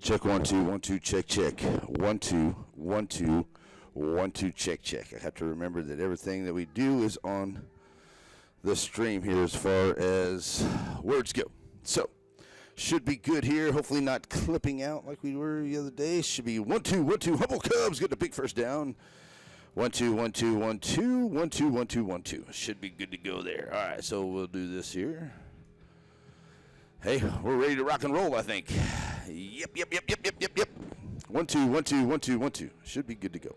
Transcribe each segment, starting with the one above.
Check 1 2 1 2 check check 1 2 1 2 1 2 check check. I have to remember that everything that we do is on the stream here as far as words go. So should be good here. Hopefully not clipping out like we were the other day. Should be 1 2 1 2 Humboldt Cubs getting a big first down. 1 2 1 2 1 2 1 2 1 2 1 2. Should be good to go there. All right, so we'll do this here. Hey, we're ready to rock and roll, I think. Yep. 1 2 1 2 1 2 1 2. Should be good to go.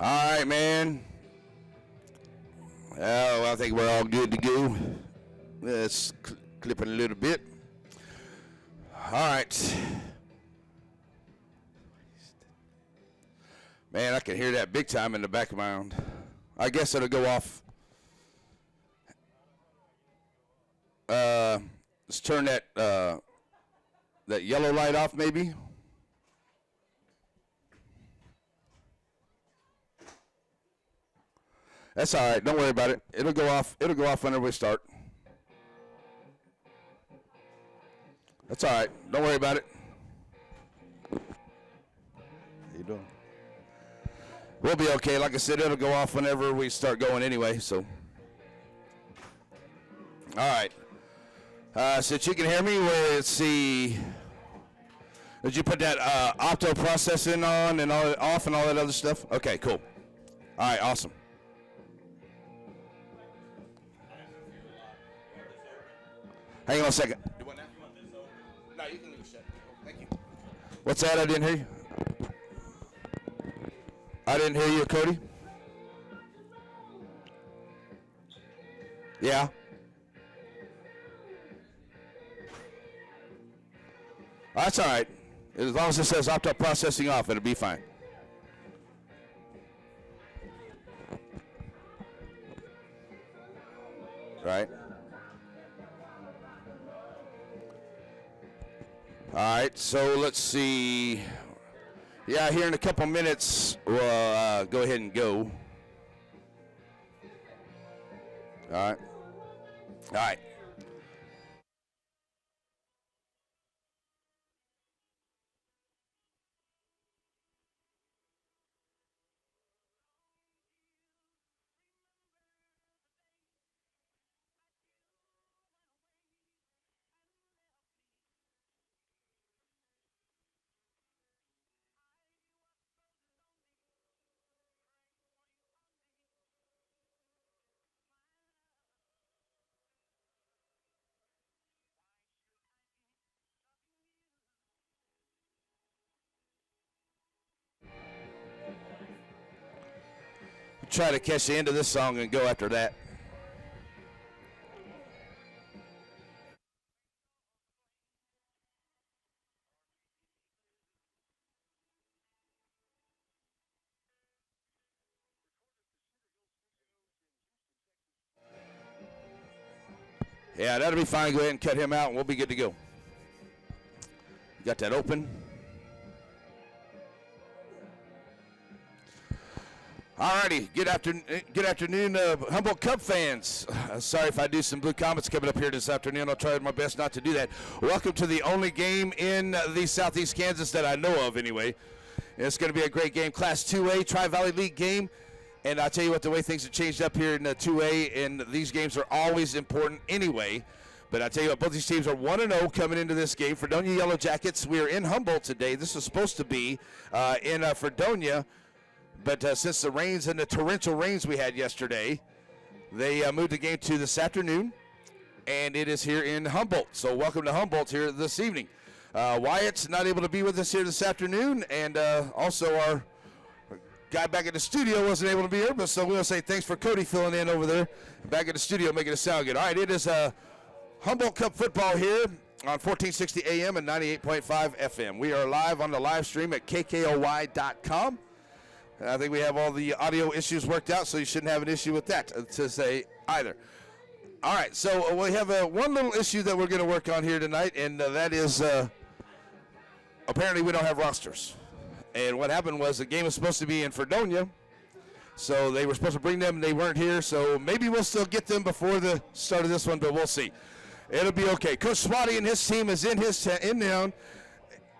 All right, man. Oh, I think we're all good to go. Let's clip it a little bit. All right. Man, I can hear that big time in the back of my own. I guess it'll go off. Let's turn that yellow light off, maybe. That's all right. Don't worry about it. It'll go off. It'll go off whenever we start. That's all right. Don't worry about it. How you doing? We'll be okay. Like I said, it'll go off whenever we start going anyway. So, all right. Since you can hear me, let's see. Did you put that opto processing on and all off and all that other stuff? Okay, cool. All right, awesome. Hang on a second. You want that? No, you can leave it shut. Thank you. What's that? I didn't hear you. I didn't hear you, Cody. Yeah. That's all right. As long as it says opto processing off, it'll be fine. Right. All right, so let's see. Yeah, here in a couple minutes, we'll go ahead and go. All right. All right. Try to catch the end of this song and go after that. Yeah, that'll be fine. Go ahead and cut him out, and we'll be good to go. You got that open? Alrighty, good afternoon, Humboldt Cub fans. Sorry if I do some blue comments coming up here this afternoon. I'll try my best not to do that. Welcome to the only game in the Southeast Kansas that I know of, anyway. It's going to be a great game, Class 2A Tri-Valley League game. And I'll tell you what, the way things have changed up here in 2A, and these games are always important anyway. But I tell you what, both these teams are 1-0 coming into this game. Fredonia Yellow Jackets, we are in Humboldt today. This was supposed to be in Fredonia. But since the rains and the torrential rains we had yesterday, they moved the game to this afternoon, and it is here in Humboldt. So welcome to Humboldt here this evening. Wyatt's not able to be with us here this afternoon, and also our guy back at the studio wasn't able to be here, but so we'll say thanks for Cody filling in over there back at the studio, making it sound good. All right, it is Humboldt Cup football here on 1460 AM and 98.5 FM. We are live on the live stream at KKOY.com. I think we have all the audio issues worked out, so you shouldn't have an issue with that to say either. All right, so we have one little issue that we're going to work on here tonight, and that is apparently we don't have rosters. And what happened was the game was supposed to be in Fredonia, so they were supposed to bring them, and they weren't here, so maybe we'll still get them before the start of this one, but we'll see. It'll be okay. Coach Swatty and his team is in town,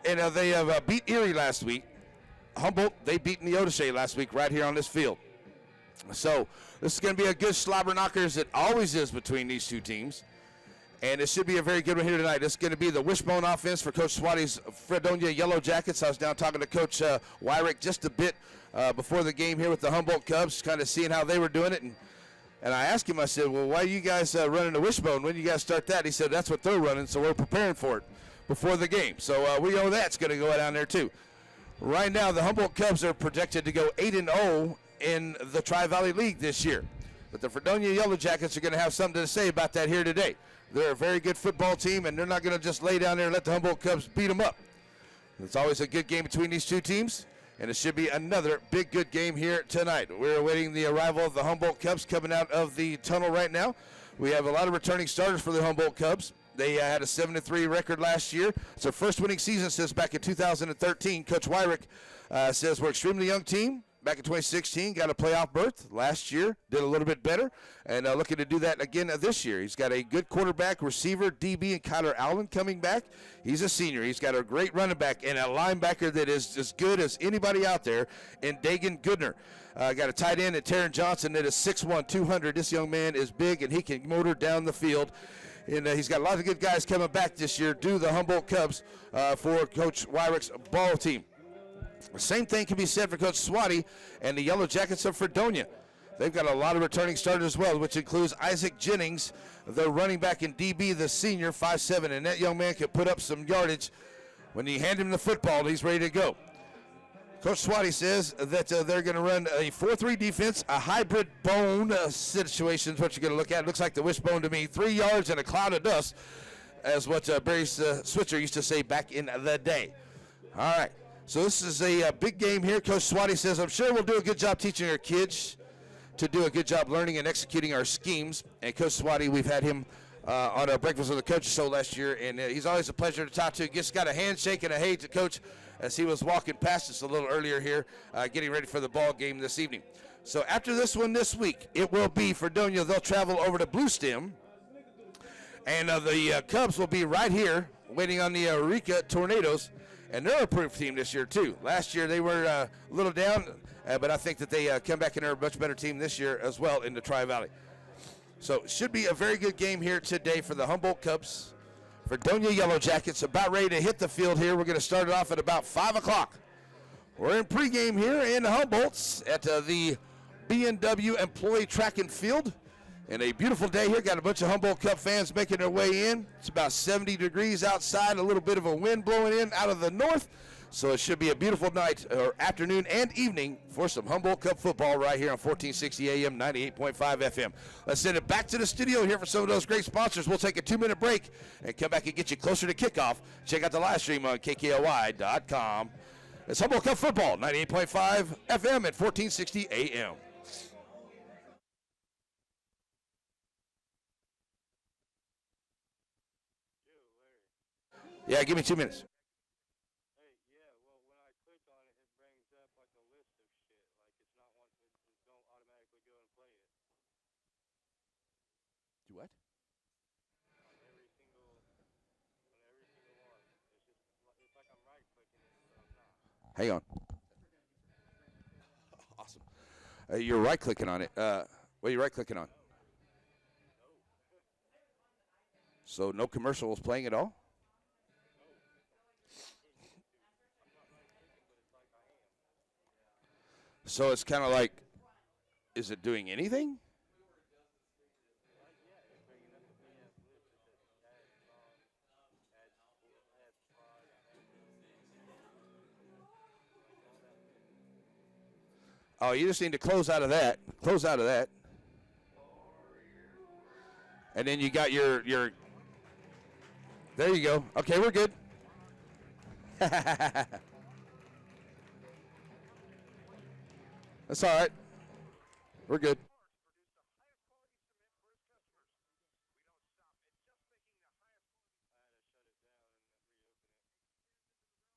and they have beat Erie last week. Humboldt, they beat Neodesha last week right here on this field. So this is going to be a good slobber knocker, as it always is between these two teams. And it should be a very good one here tonight. It's going to be the wishbone offense for Coach Swatty's Fredonia Yellow Jackets. I was down talking to Coach Wyrick just a bit before the game here with the Humboldt Cubs, kind of seeing how they were doing it. And I asked him, I said, well, why are you guys running the wishbone? When do you guys start that? He said, that's what they're running, so we're preparing for it before the game. So we know that's going to go down there too. Right now, the Humboldt Cubs are projected to go 8-0 in the Tri-Valley League this year. But the Fredonia Yellow Jackets are going to have something to say about that here today. They're a very good football team, and they're not going to just lay down there and let the Humboldt Cubs beat them up. It's always a good game between these two teams, and it should be another big, good game here tonight. We're awaiting the arrival of the Humboldt Cubs coming out of the tunnel right now. We have a lot of returning starters for the Humboldt Cubs. They had a 7-3 record last year. It's their first winning season since back in 2013. Coach Wyrick says we're an extremely young team. Back in 2016, got a playoff berth. Last year, did a little bit better, and looking to do that again this year. He's got a good quarterback, receiver, DB, and Kyler Allen coming back. He's a senior. He's got a great running back and a linebacker that is as good as anybody out there in Dagan Goodner. Got a tight end at Taryn Johnson that is 6'1", 200. This young man is big, and he can motor down the field. And he's got a lot of good guys coming back this year due to the Humboldt Cubs for Coach Wyrick's ball team. The same thing can be said for Coach Swati and the Yellow Jackets of Fredonia. They've got a lot of returning starters as well, which includes Isaac Jennings, the running back in DB, the senior, 5'7", and that young man can put up some yardage. When you hand him the football, he's ready to go. Coach Swati says that they're going to run a 4-3 defense, a hybrid bone situation is what you're going to look at. It looks like the wishbone to me. 3 yards and a cloud of dust, as what Barry Switzer used to say back in the day. All right. So this is a big game here. Coach Swati says, I'm sure we'll do a good job teaching our kids to do a good job learning and executing our schemes. And Coach Swati, we've had him on our Breakfast with the Coaches show last year, and he's always a pleasure to talk to. Just got a handshake and a hey to Coach as he was walking past us a little earlier here, getting ready for the ball game this evening. So after this one this week, it will be Fredonia. They'll travel over to Blue Stem, and the Cubs will be right here waiting on the Eureka Tornadoes. And they're a proof team this year, too. Last year they were a little down, but I think that they come back and they're a much better team this year as well in the Tri-Valley. So it should be a very good game here today for the Humboldt Cubs. Fredonia Yellow Jackets about ready to hit the field here. We're going to start it off at about 5 o'clock. We're in pregame here in Humboldt at the B&W Employee Track and Field. And a beautiful day here. Got a bunch of Humboldt Cup fans making their way in. It's about 70 degrees outside, a little bit of a wind blowing in out of the north. So it should be a beautiful night, or afternoon and evening, for some Humboldt Cup football right here on 1460 AM, 98.5 FM. Let's send it back to the studio here for some of those great sponsors. We'll take a 2-minute break and come back and get you closer to kickoff. Check out the live stream on KKLY.com. It's Humboldt Cup football, 98.5 FM at 1460 AM. Yeah, give me 2 minutes. Hey, yeah, well, when I click on it, it brings up like a list of shit. Like it's not one, it don't automatically go and play it. Do what? On every single one. It's like I'm right clicking it, but I'm not. Hang on. Awesome. You're right clicking on it. What are you right clicking on? So no commercials playing at all? So it's kind of like, is it doing anything? Oh, you just need to close out of that. Close out of that. And then you got your there you go. Okay, we're good. That's all right. We're good.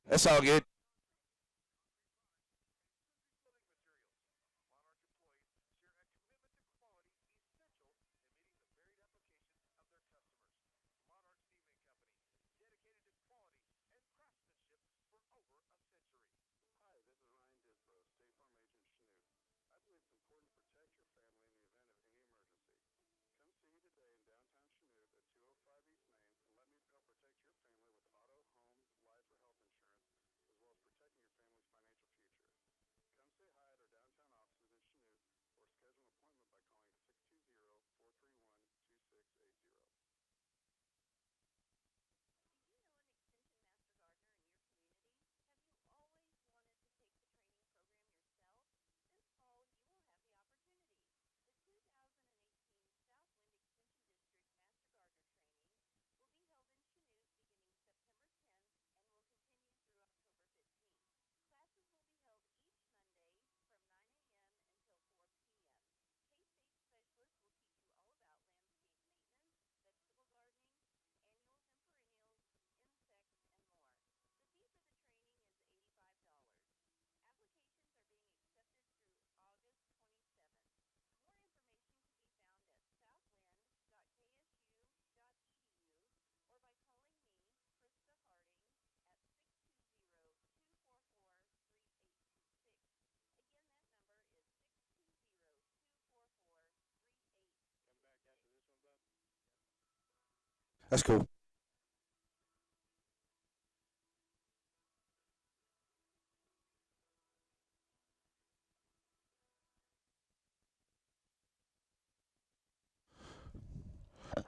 That's all good. That's cool.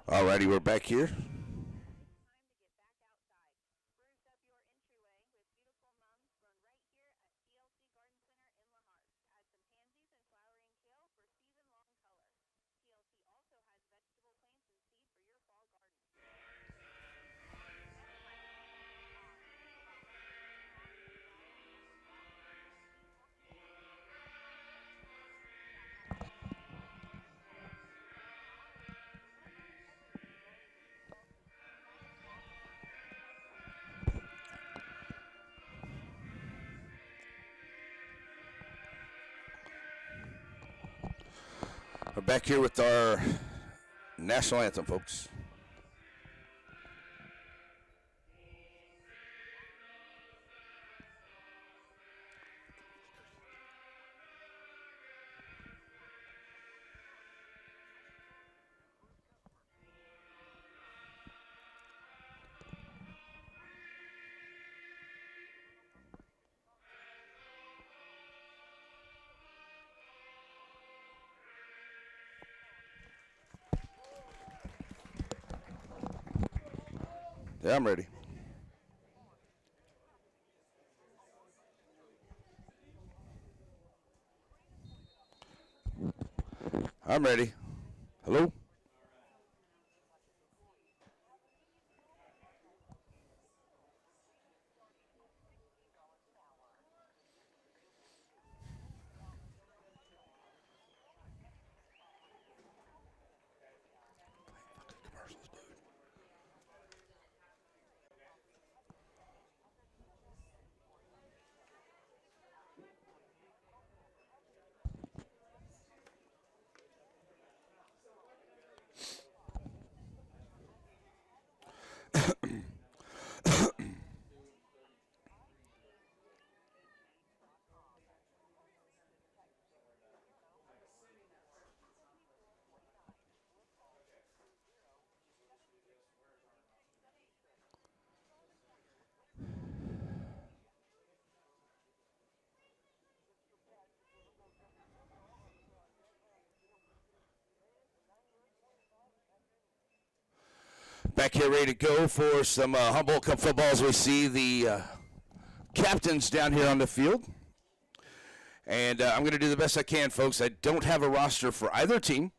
Alrighty, we're back here. We're back here with our national anthem, folks. Yeah, I'm ready. I'm ready. Hello? Back here ready to go for some Humboldt Cup football as we see the captains down here on the field. And I'm going to do the best I can, folks. I don't have a roster for either team,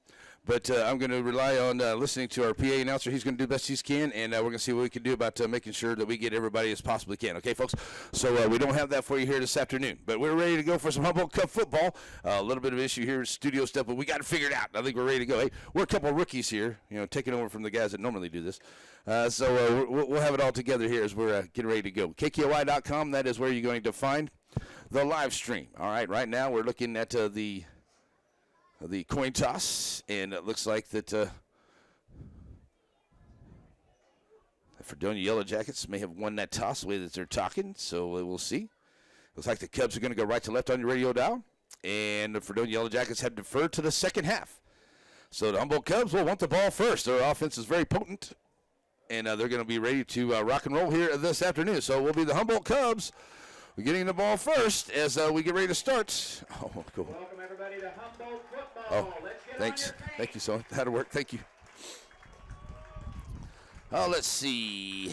but I'm going to rely on listening to our PA announcer. He's going to do the best he can, and we're going to see what we can do about making sure that we get everybody as possibly can. Okay, folks? So we don't have that for you here this afternoon, but we're ready to go for some Humboldt Cup football. A little bit of issue here, studio stuff, but we got it figured out. I think we're ready to go. Hey, we're a couple of rookies here, taking over from the guys that normally do this. So we'll have it all together here as we're getting ready to go. KKOI.com, that is where you're going to find the live stream. All right now we're looking at the coin toss, and it looks like that the Fredonia Yellow Jackets may have won that toss the way that they're talking, so we'll see. Looks like the Cubs are going to go right to left on your radio dial, and the Fredonia Yellow Jackets have deferred to the second half. So the Humboldt Cubs will want the ball first. Their offense is very potent, and they're going to be ready to rock and roll here this afternoon. So we'll be the Humboldt Cubs getting the ball first as we get ready to start. Oh, cool. Welcome everybody to Humboldt football. Oh, Let's get thanks. on your Thank you, son. That'll work. Thank you. Oh, let's see.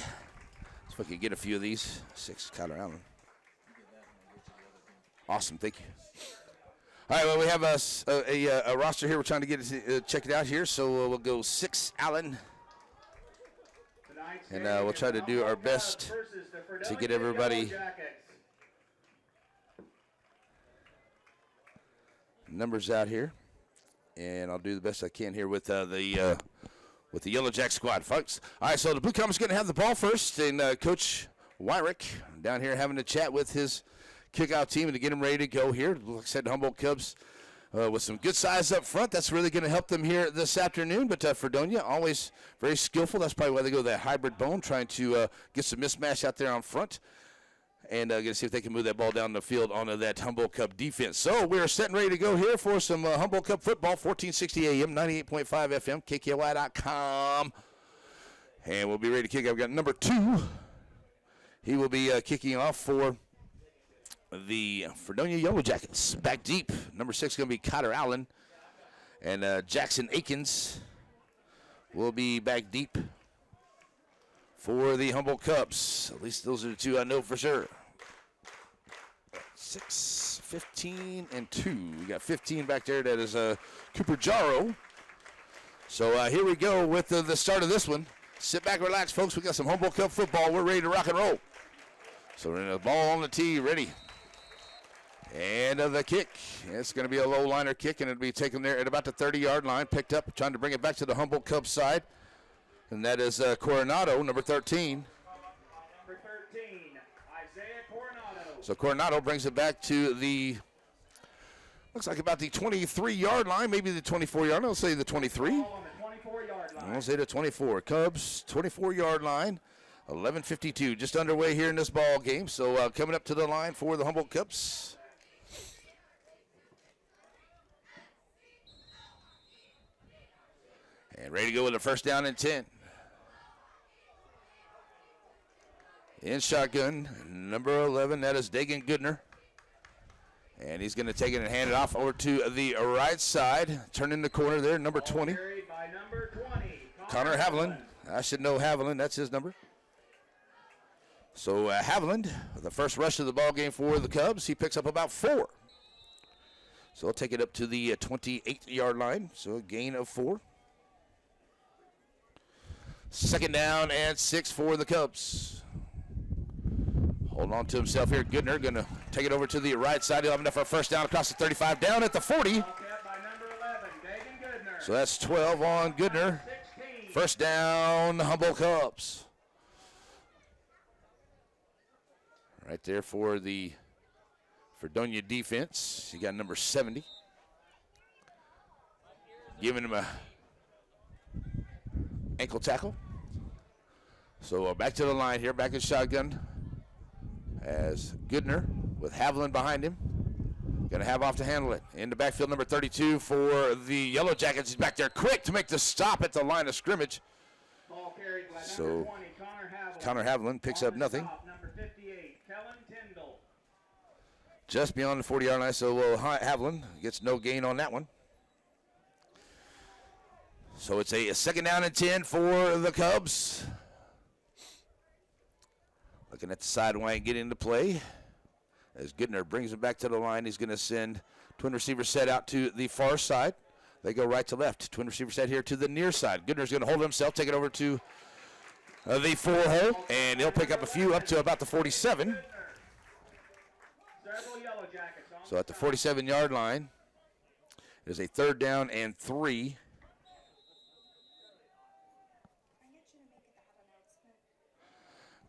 If I could get a few of these. 6, Tyler Allen. Awesome. Thank you. All right, well, we have a roster here. We're trying to get it, check it out here. So we'll go 6, Allen. And we'll try to do our best to get everybody numbers out here. And I'll do the best I can here with the Yellow Jack squad, folks. All right, so the Blue Comets going to have the ball first, and Coach Wyrick down here having a chat with his kickoff team and to get them ready to go here. Like I said, Humboldt Cubs with some good size up front. That's really going to help them here this afternoon. But Fredonia, always very skillful. That's probably why they go that hybrid bone, trying to get some mismatch out there on front. And going to see if they can move that ball down the field onto that Humboldt Cup defense. So we are set and ready to go here for some Humboldt Cup football, 1460 AM, 98.5 FM, KKOI.com. And we'll be ready to kick. I've got number 2. He will be kicking off for the Fredonia Yellow Jackets. Back deep. Number 6 going to be Cotter Allen. And Jackson Akins will be back deep for the Humboldt Cubs. At least those are the 2 I know for sure. 6, 15, and 2. We got 15 back there. That is Cooper Jarrow. So here we go with the start of this one. Sit back, relax, folks. We got some Humboldt Cup football. We're ready to rock and roll. So we're in the ball on the tee, ready. And the kick. It's going to be a low liner kick, and it'll be taken there at about the 30-yard line. Picked up, trying to bring it back to the Humboldt Cubs side. And that is Coronado, number 13. Number 13, Isaiah Coronado. So Coronado brings it back to the, looks like about the 23-yard line, maybe the 24-yard line. I'll say the 23. Ball on the 24-yard line. I'll say the 24. Cubs, 24-yard line, 11:52, just underway here in this ball game. So coming up to the line for the Humboldt Cubs. And ready to go with a first down and 10. In shotgun, number 11, that is Dagan Goodner. And he's going to take it and hand it off over to the right side. Turning the corner there, number 20. Carried by number 20, Connor Haviland. I should know Haviland. That's his number. So Haviland, the first rush of the ball game for the Cubs, he picks up about 4. So he'll take it up to the 28-yard line. So a gain of 4. Second down and 6 for the Cubs. Holding on to himself here. Goodner going to take it over to the right side. He'll have enough for a first down across the 35. Down at the 40. Ball kept by number 11, Dagan Goodner. So that's 12 on Goodner. 16. First down, Humboldt Cubs. Right there for the Fredonia defense. You got number 70. Giving him a ankle tackle. So back to the line here, back in shotgun. As Goodner with Haviland behind him. Going to have off to handle it. In the backfield, number 32 for the Yellow Jackets. He's back there quick to make the stop at the line of scrimmage. Ball carried by So, number 20, Connor Haviland picks On up the nothing. stop, number 58, Kellen Tyndall. Just beyond the 40-yard line, so Haviland gets no gain on that one. So it's a second down and 10 for the Cubs. Looking at the sideline get into play. As Goodner brings it back to the line, he's going to send twin receiver set out to the far side. They go right to left. Twin receiver set here to the near side. Goodner's going to hold himself, take it over to the 4 hole, and he'll pick up a few up to about the 47. Several Yellow Jackets on So at the 47-yard line, it is a third down and 3.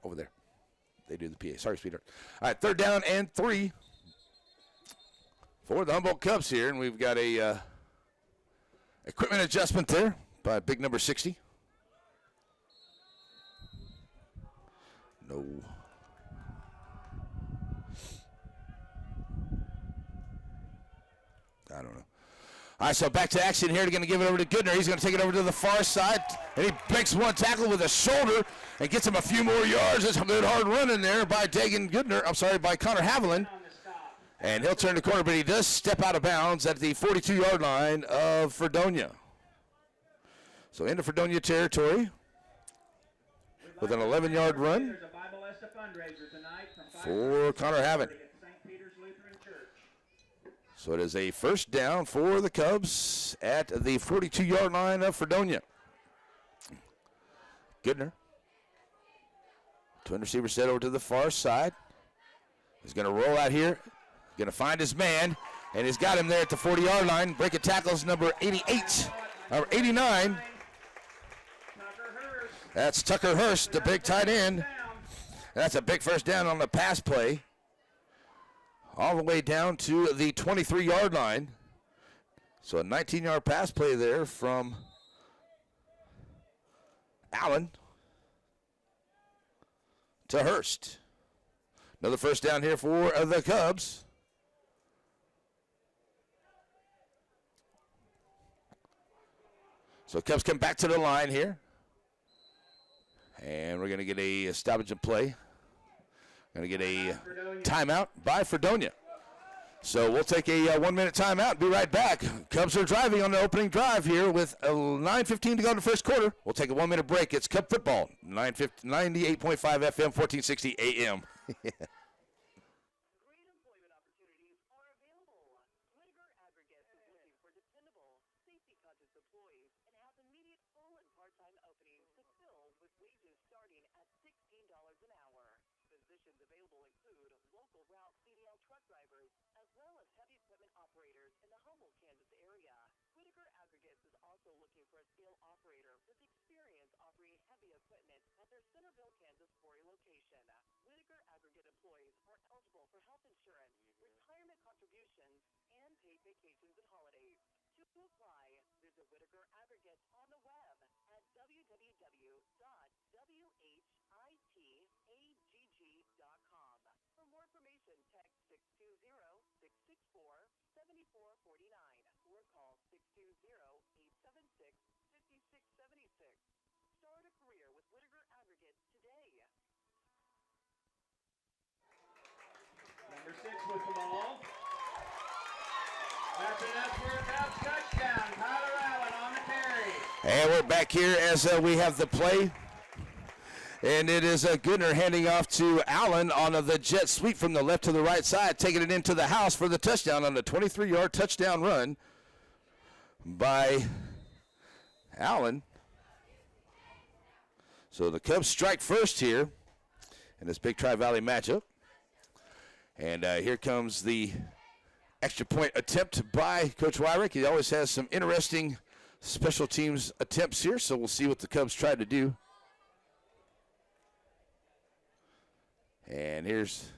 Over there. They do the PA. Sorry, sweetheart. All right, third down and 3 for the Humboldt Cubs here, and we've got a equipment adjustment there by big number 60. No. I don't know. All right, so back to action here. They're going to give it over to Goodner. He's going to take it over to the far side, and he breaks one tackle with a shoulder and gets him a few more yards. It's a good hard run in there by Dagan Goodner. I'm sorry, by Connor Haviland. the stop. And he'll turn the corner, but he does step out of bounds at the 42-yard line of Fredonia. So into Fredonia territory with an 11-yard run There's a Bible Esther fundraiser tonight from 5 for Connor Haviland. at St. Peter's Lutheran Church. So it is a first down for the Cubs at the 42-yard line of Fredonia. Goodner. Twin receiver set over to the far side. He's going to roll out here. Going to find his man, and he's got him there at the 40-yard line. Breaking tackles number 88, or 89. Tucker Hurst. That's Tucker Hurst, the big tight end. Down. That's a big first down on the pass play. All the way down to the 23-yard line. So a 19-yard pass play there from Allen to Hurst. Another first down here for the Cubs. So Cubs come back to the line here. And we're going to get a stoppage and play. Going to get a Fredonia. timeout by Fredonia. So we'll take a 1 minute timeout. Be right back. Cubs are driving on the opening drive here with 9:15 to go in the first quarter. We'll take a 1 minute break. It's Cub football. 98.5 FM, 1460 AM. Great employment opportunities are available. Whitaker Aggregates is looking for dependable, safety-conscious employees and has immediate full and part-time openings to fill with wages starting at $16 an hour. Positions available include local route CDL truck drivers as well as heavy equipment operators in the Humboldt, Kansas area. Whitaker Aggregates is also looking for a scale operator with experience operating heavy equipment at their Centerville, Kansas quarry location. Whitaker Aggregate employees are eligible for health insurance, retirement contributions, and paid vacations and holidays. To apply, visit Whitaker Aggregates on the web at www.whitagg.com. For more information, text 620-664-7449 or call 620-876-5676. Start a career with Whitaker Aggregates today. Number 6 with the ball. That's enough for a Cubs touchdown. Tyler Allen on the carry. And we're back here as we have the play. And it is Goodner handing off to Allen on the jet sweep from the left to the right side, taking it into the house for the touchdown on the 23-yard touchdown run by Allen. So the Cubs strike first here in this Big Tri-Valley matchup. And here comes the extra point attempt by Coach Wyrick. He always has some interesting special teams attempts here, so we'll see what the Cubs try to do. And here's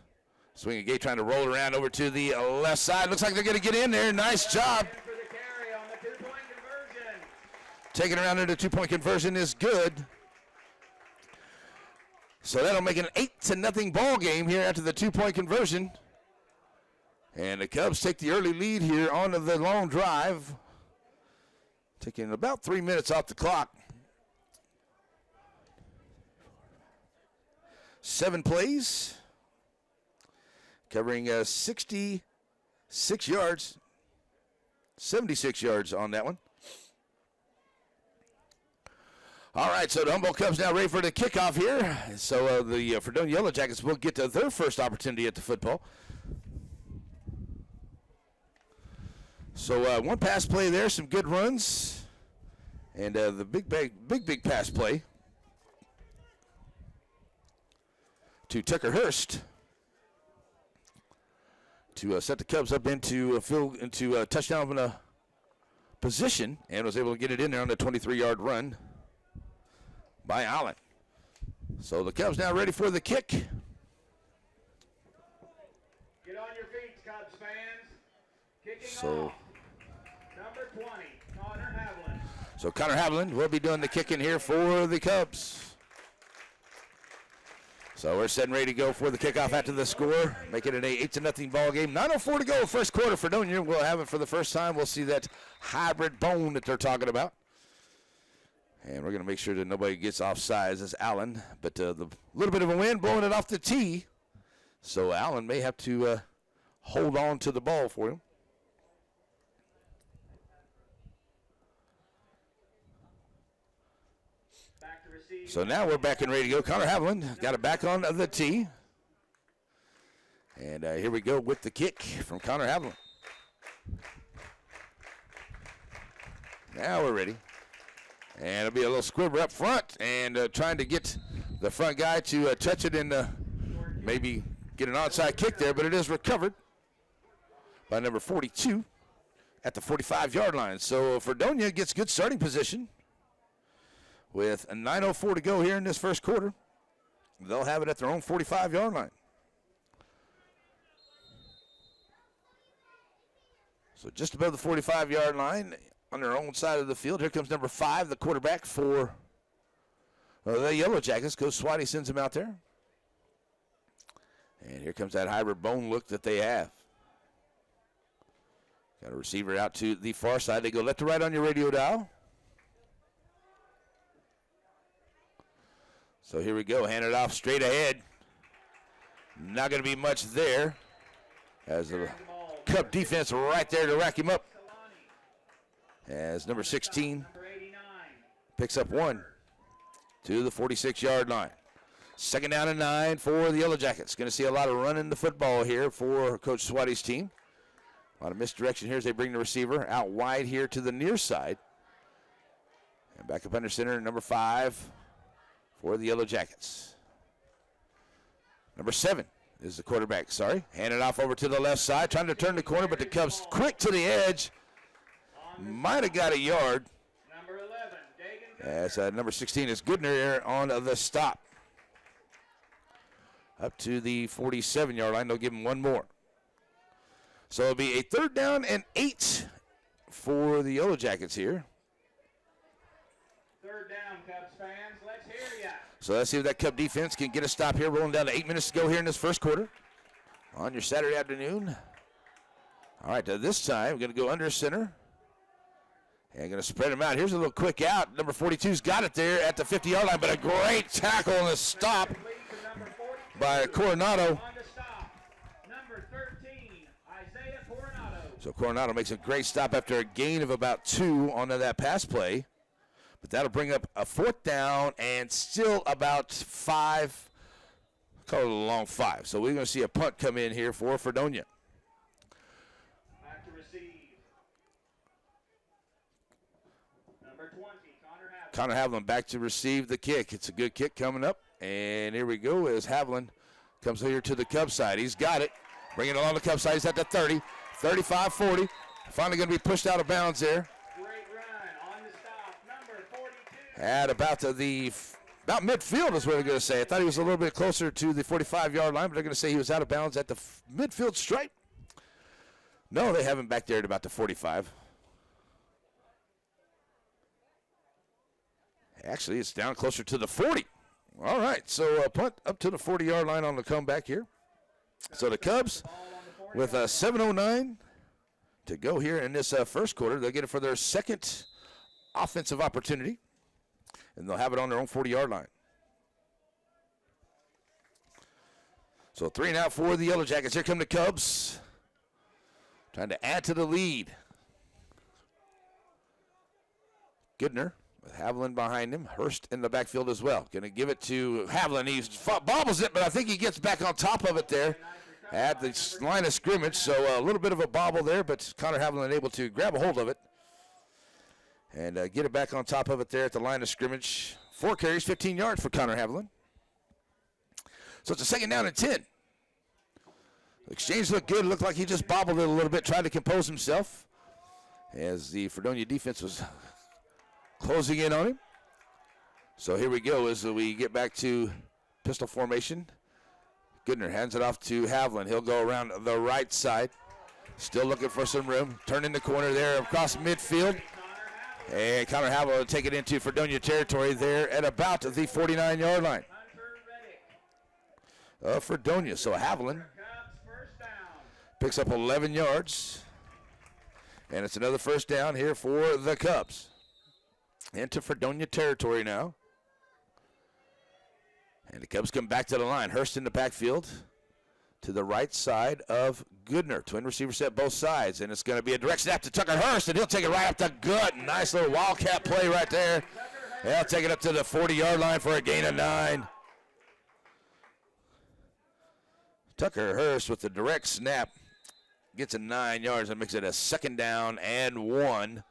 Swinging Gate trying to roll it around over to the left side. Looks like they're going to get in there. Nice job. For the carry on the 2-point conversion. Taking around into 2-point conversion is good. So that'll make an 8-0 ball game here after the 2-point conversion. And the Cubs take the early lead here on the long drive. Taking about 3 minutes off the clock. 7 plays. Covering 66 yards. 76 yards on that one. All right, so the Humboldt Cubs now ready for the kickoff here. So the Fredonia Yellow Jackets will get to their first opportunity at the football. So one pass play there, some good runs. And the big pass play to Tucker Hurst to set the Cubs up into touchdown position, and was able to get it in there on the 23-yard run by Allen. So the Cubs now ready for the kick. Get on your feet, Cubs fans. Kicking off. Number 20, Connor Havlin. So Connor Havlin will be doing the kicking here for the Cubs. So we're setting ready to go for the kickoff after the score, making it a 8-0 ball game. 9:04 to go, first quarter. Fredonia will have it for the first time. We'll see that hybrid bone that they're talking about. And we're going to make sure that nobody gets offsides as Allen. But a little bit of a wind blowing it off the tee. So Allen may have to hold on to the ball for him. Back to receive. So now we're back and ready to go. Connor Havlin got it back on the tee. And here we go with the kick from Connor Havlin. Now we're ready. And it'll be a little squibber up front and trying to get the front guy to touch it and maybe get an onside kick there, but it is recovered by number 42 at the 45-yard line. So Fredonia gets good starting position with a 9:04 to go here in this first quarter. They'll have it at their own 45-yard line. So just above the 45-yard line on their own side of the field. Here comes number 5, the quarterback for the Yellow Jackets. Coach Swatty sends him out there. And here comes that hybrid bone look that they have. Got a receiver out to the far side. They go left to right on your radio dial. So here we go, hand it off straight ahead. Not going to be much there as the Cub defense right there to rack him up. As number 16 picks up one to the 46-yard line. Second down and 9 for the Yellow Jackets. Going to see a lot of running the football here for Coach Swatty's team. A lot of misdirection here as they bring the receiver out wide here to the near side. And back up under center, number 5 for the Yellow Jackets. Number 7 is the quarterback, Hand it off over to the left side, trying to turn the corner, but the Cubs quick to the edge. Might have got a yard. Number 11, As number 16 is Goodner here on the stop. Up to the 47-yard line. They'll give him one more. So it'll be a 3rd down and 8 for the Yellow Jackets here. 3rd down, Cubs fans. Let's hear ya. So let's see if that Cub defense can get a stop here. Rolling down to 8 minutes to go here in this first quarter on your Saturday afternoon. All right, this time we're going to go under center. And going to spread him out. Here's a little quick out. Number 42's got it there at the 50-yard line, but a great tackle and a stop by Coronado. On to stop. Number 13, Isaiah Coronado. So Coronado makes a great stop after a gain of about 2 on that pass play. But that'll bring up a 4th down and still about 5. Call it a long 5. So we're going to see a punt come in here for Fredonia. Back to receive. Number 20, Connor Haviland back to receive the kick. It's a good kick coming up. And here we go as Haviland comes here to the Cub side. He's got it. Bringing it along the Cub side. He's at the 30, 35, 40. Finally going to be pushed out of bounds there. Great run on the stop. Number 42. At about midfield is what they're going to say. I thought he was a little bit closer to the 45-yard line, but they're going to say he was out of bounds at the midfield stripe. No, they have him back there at about the 45. Actually, it's down closer to the 40. All right, so a punt up to the 40-yard line on the comeback here. So the Cubs with 7:09 to go here in this first quarter. They'll get it for their second offensive opportunity, and they'll have it on their own 40-yard line. So 3 and out for the Yellow Jackets. Here come the Cubs, trying to add to the lead. Goodner with Haviland behind him. Hurst in the backfield as well. Going to give it to Haviland. He bobbles it, but I think he gets back on top of it there at the line of scrimmage. So a little bit of a bobble there, but Connor Haviland able to grab a hold of it and get it back on top of it there at the line of scrimmage. 4 carries, 15 yards for Connor Haviland. So it's a 2nd down and 10. The exchange looked good. Looked like he just bobbled it a little bit, tried to compose himself as the Fredonia defense was closing in on him. So here we go as we get back to pistol formation. Goodner hands it off to Haviland. He'll go around the right side. Still looking for some room. Turning the corner there across midfield. And Connor Haviland will take it into Fredonia territory there at about the 49-yard line of Fredonia. So Haviland picks up 11 yards. And it's another 1st down here for the Cubs. Into Fredonia territory now. And the Cubs come back to the line. Hurst in the backfield to the right side of Goodner. Twin receiver set both sides. And it's going to be a direct snap to Tucker Hurst, and he'll take it right up the gut. Nice little wildcat play right there. They'll take it up to the 40-yard line for a gain of 9. Tucker Hurst with the direct snap gets a 9 yards and makes it a 2nd down and 1.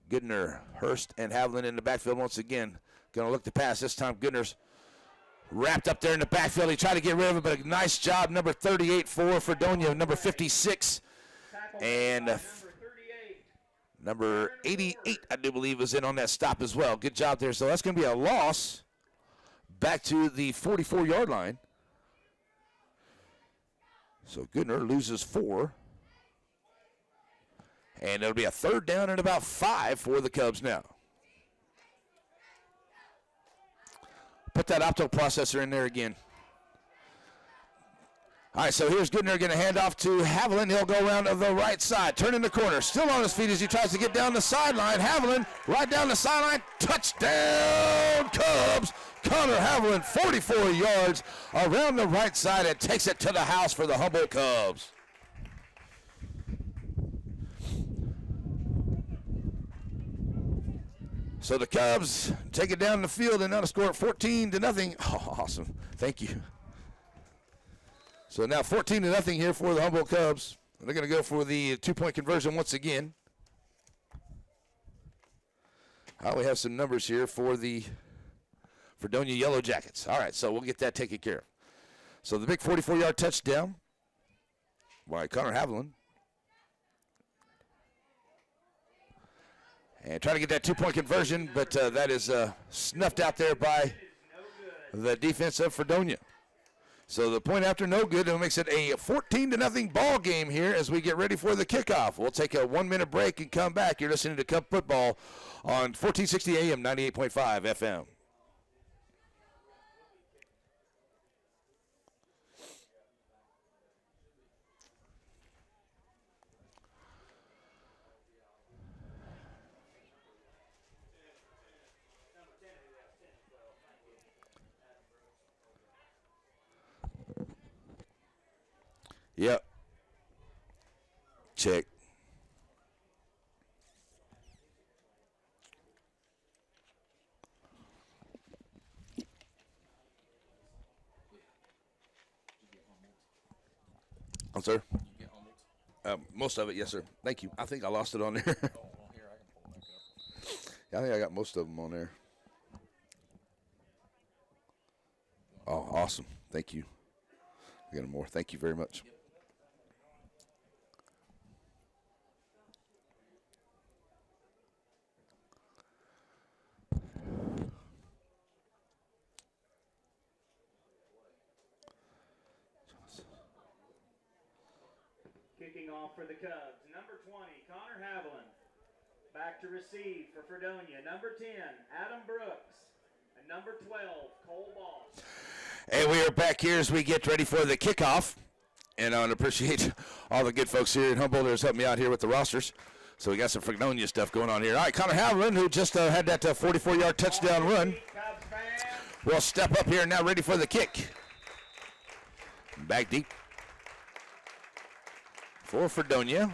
Goodner, Hurst, and Haviland in the backfield once again. Going to look to pass. This time Goodner's wrapped up there in the backfield. He tried to get rid of it, but a nice job. Number 38 for Fredonia. Number 56. And number 88, I do believe, was in on that stop as well. Good job there. So that's going to be a loss back to the 44-yard line. So Goodner loses 4. And it'll be a 3rd down and about 5 for the Cubs now. Put that opto processor in there again. All right, so here's Goodner going to hand off to Haviland. He'll go around to the right side, turning the corner, still on his feet as he tries to get down the sideline. Haviland right down the sideline, touchdown Cubs. Connor Haviland, 44 yards around the right side and takes it to the house for the Humboldt Cubs. So the Cubs take it down the field and now to score 14-0. Oh, awesome. Thank you. So now 14-0 here for the Humboldt Cubs. They're going to go for the 2-point conversion once again. We have some numbers here for the Fredonia Yellow Jackets. All right, so we'll get that taken care of. So the big 44-yard touchdown by Connor Haviland. And trying to get that 2-point conversion, but that is snuffed out there by the defense of Fredonia. So the point after no good, and it makes it a 14-0 ball game here as we get ready for the kickoff. We'll take a 1-minute break and come back. You're listening to Cub Football on 1460 AM, 98.5 FM. Yep. Check. I'm sorry? Most of it, yes, sir. Thank you. I think I lost it on there. I think I got most of them on there. Oh, awesome. Thank you. I got more. Thank you very much. Kicking off for the Cubs, number 20, Connor Haviland. Back to receive for Fredonia, number 10, Adam Brooks. And number 12, Cole Boss. And we are back here as we get ready for the kickoff. And I want to appreciate all the good folks here in Humboldt who's helping me out here with the rosters. So we got some Fredonia stuff going on here. All right, Connor Haviland, who just had that 44-yard touchdown run, will step up here now ready for the kick. Back deep for Fredonia.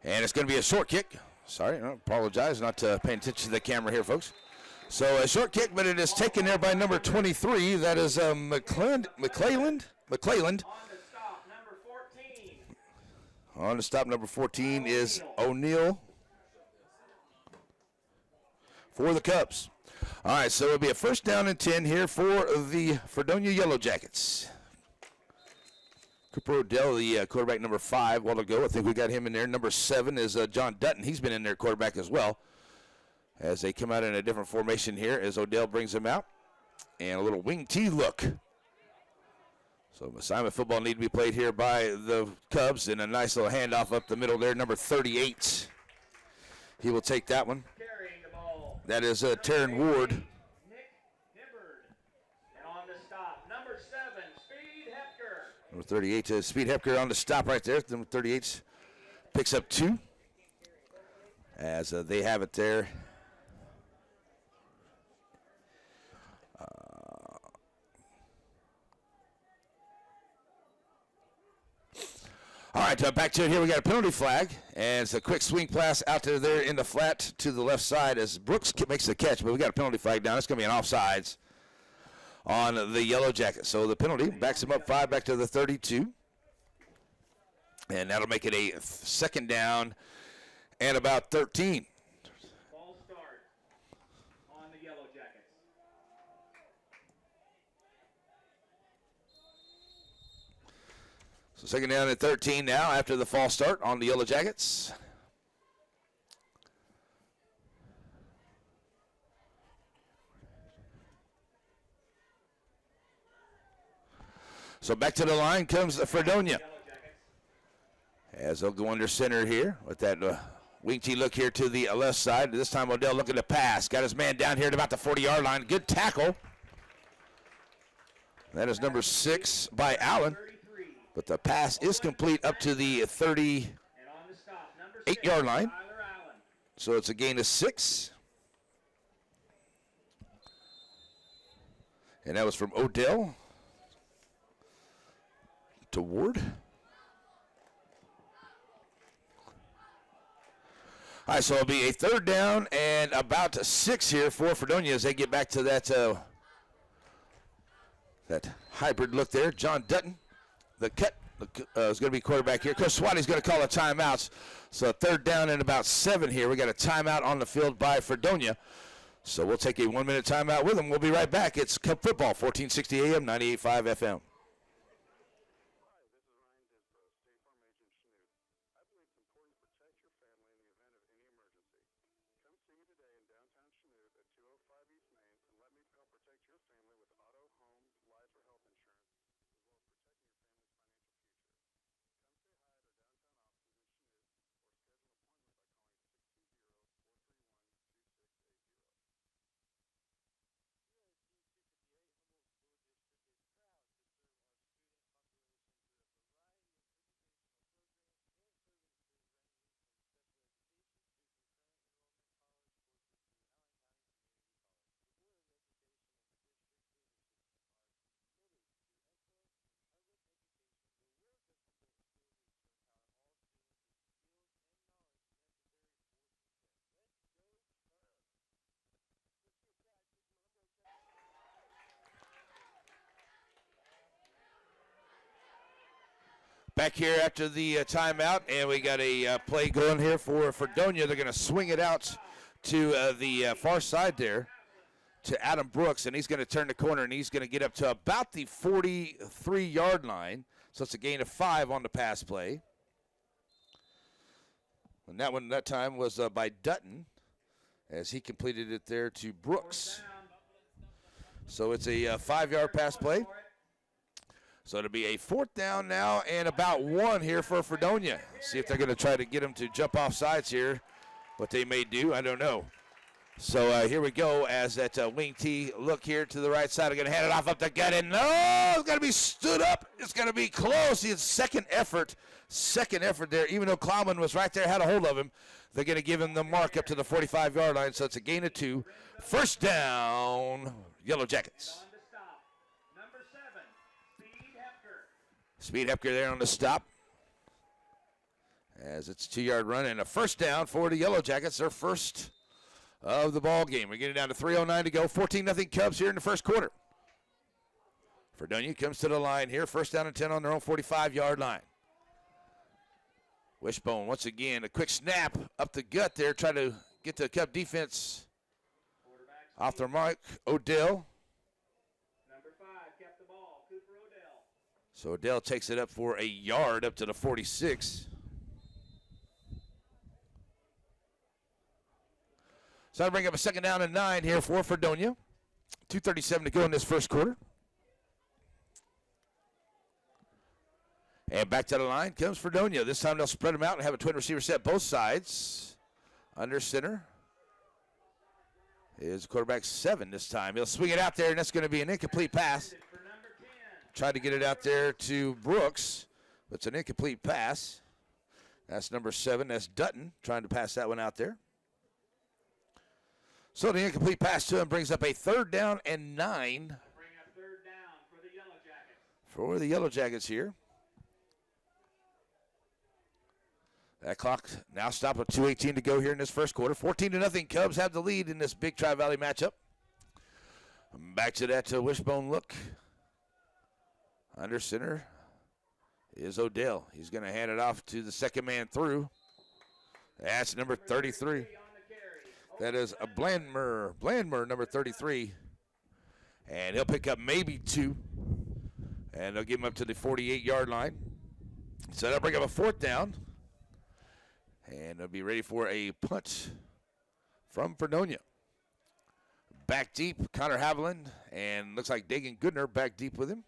And it's going to be a short kick. Sorry, I apologize, not paying attention to the camera here, folks. So a short kick, but it is taken there by number 23. That is McClelland. On the stop, number 14 is O'Neal for the Cubs. All right, so it'll be a 1st down and 10 here for the Fredonia Yellow Jackets. Cooper Odell, the quarterback, number 5, while to go. I think we got him in there. Number 7 is John Dutton. He's been in there, quarterback as well. As they come out in a different formation here as Odell brings them out. And a little wing T look. So assignment football need to be played here by the Cubs. And a nice little handoff up the middle there, number 38. He will take that one. That is Taryn Ward. Nick Hibbard. And on the stop, number 7, Speed Hepker. Number 38 is Speed Hepker on the stop right there. Number 38 picks up 2. As they have it there. All right, back to it here. We got a penalty flag, and it's a quick swing pass out to there in the flat to the left side as Brooks makes the catch, but we got a penalty flag down. It's going to be an offsides on the Yellow Jackets. So the penalty backs him up 5 back to the 32, and that'll make it a 2nd down and about 13. Ball start on the Yellow Jackets. So 2nd down and 13 now after the false start on the Yellow Jackets. So back to the line comes Fredonia. As they'll go under center here with that wing T look here to the left side. This time Odell looking to pass. Got his man down here at about the 40-yard line. Good tackle That is number 6 by Allen. But the pass is complete up to the 38-yard line. So it's a gain of 6. And that was from Odell to Ward. All right, so it'll be a 3rd down and about 6 here for Fredonia as they get back to that hybrid look there. John Dutton, the cut is going to be quarterback here. Coach Swati's going to call a timeout. So 3rd down and about 7 here. We got a timeout on the field by Fredonia. So we'll take a 1-minute timeout with them. We'll be right back. It's Cub Football, 1460 AM, 98.5 FM. Back here after the timeout, and we got a play going here for Fredonia. They're going to swing it out to the far side there to Adam Brooks, and he's going to turn the corner, and he's going to get up to about the 43-yard line. So it's a gain of 5 on the pass play. And that one that time was by Dutton as he completed it there to Brooks. So it's a 5-yard pass play. So it'll be a 4th down now and about 1 here for Fredonia. See if they're going to try to get him to jump off sides here. What they may do, I don't know. So here we go as that wing T look here to the right side. They're going to hand it off up the gut, and no, it's going to be stood up. It's going to be close. His second effort there, even though Klauman was right there, had a hold of him. They're going to give him the mark up to the 45-yard line, so it's a gain of 2. 1st down, Yellow Jackets. Speed Hepker there on the stop. As it's a 2-yard run and a 1st down for the Yellow Jackets, their first of the ball game. We're getting down to 3:09 to go. 14-0 Cubs here in the first quarter. Fredonia comes to the line here. 1st down and 10 on their own 45-yard line. Wishbone once again, a quick snap up the gut there. Try to get the Cub defense off their mark. Odell. So Odell takes it up for a yard up to the 46. So that'll bring up a 2nd down and 9 here for Fredonia. 2:37 to go in this first quarter. And back to the line comes Fredonia. This time they'll spread them out and have a twin receiver set both sides. Under center is quarterback 7 this time. He'll swing it out there, and that's going to be an incomplete pass. Tried to get it out there to Brooks, but it's an incomplete pass. That's number 7. That's Dutton trying to pass that one out there. So the incomplete pass to him brings up a 3rd down and 9. Bring up 3rd down for the Yellow Jackets. For the Yellow Jackets here. That clock now stopped with 2:18 to go here in this first quarter. 14-0 Cubs have the lead in this big Tri-Valley matchup. Back to that wishbone look. Under center is Odell. He's going to hand it off to the second man through. That's number 33. That is a Blandmer, number 33. And he'll pick up maybe 2. And they'll give him up to the 48-yard line. So that'll bring up a 4th down. And they'll be ready for a punt from Fredonia. Back deep, Connor Haviland. And looks like Dagan Goodner back deep with him.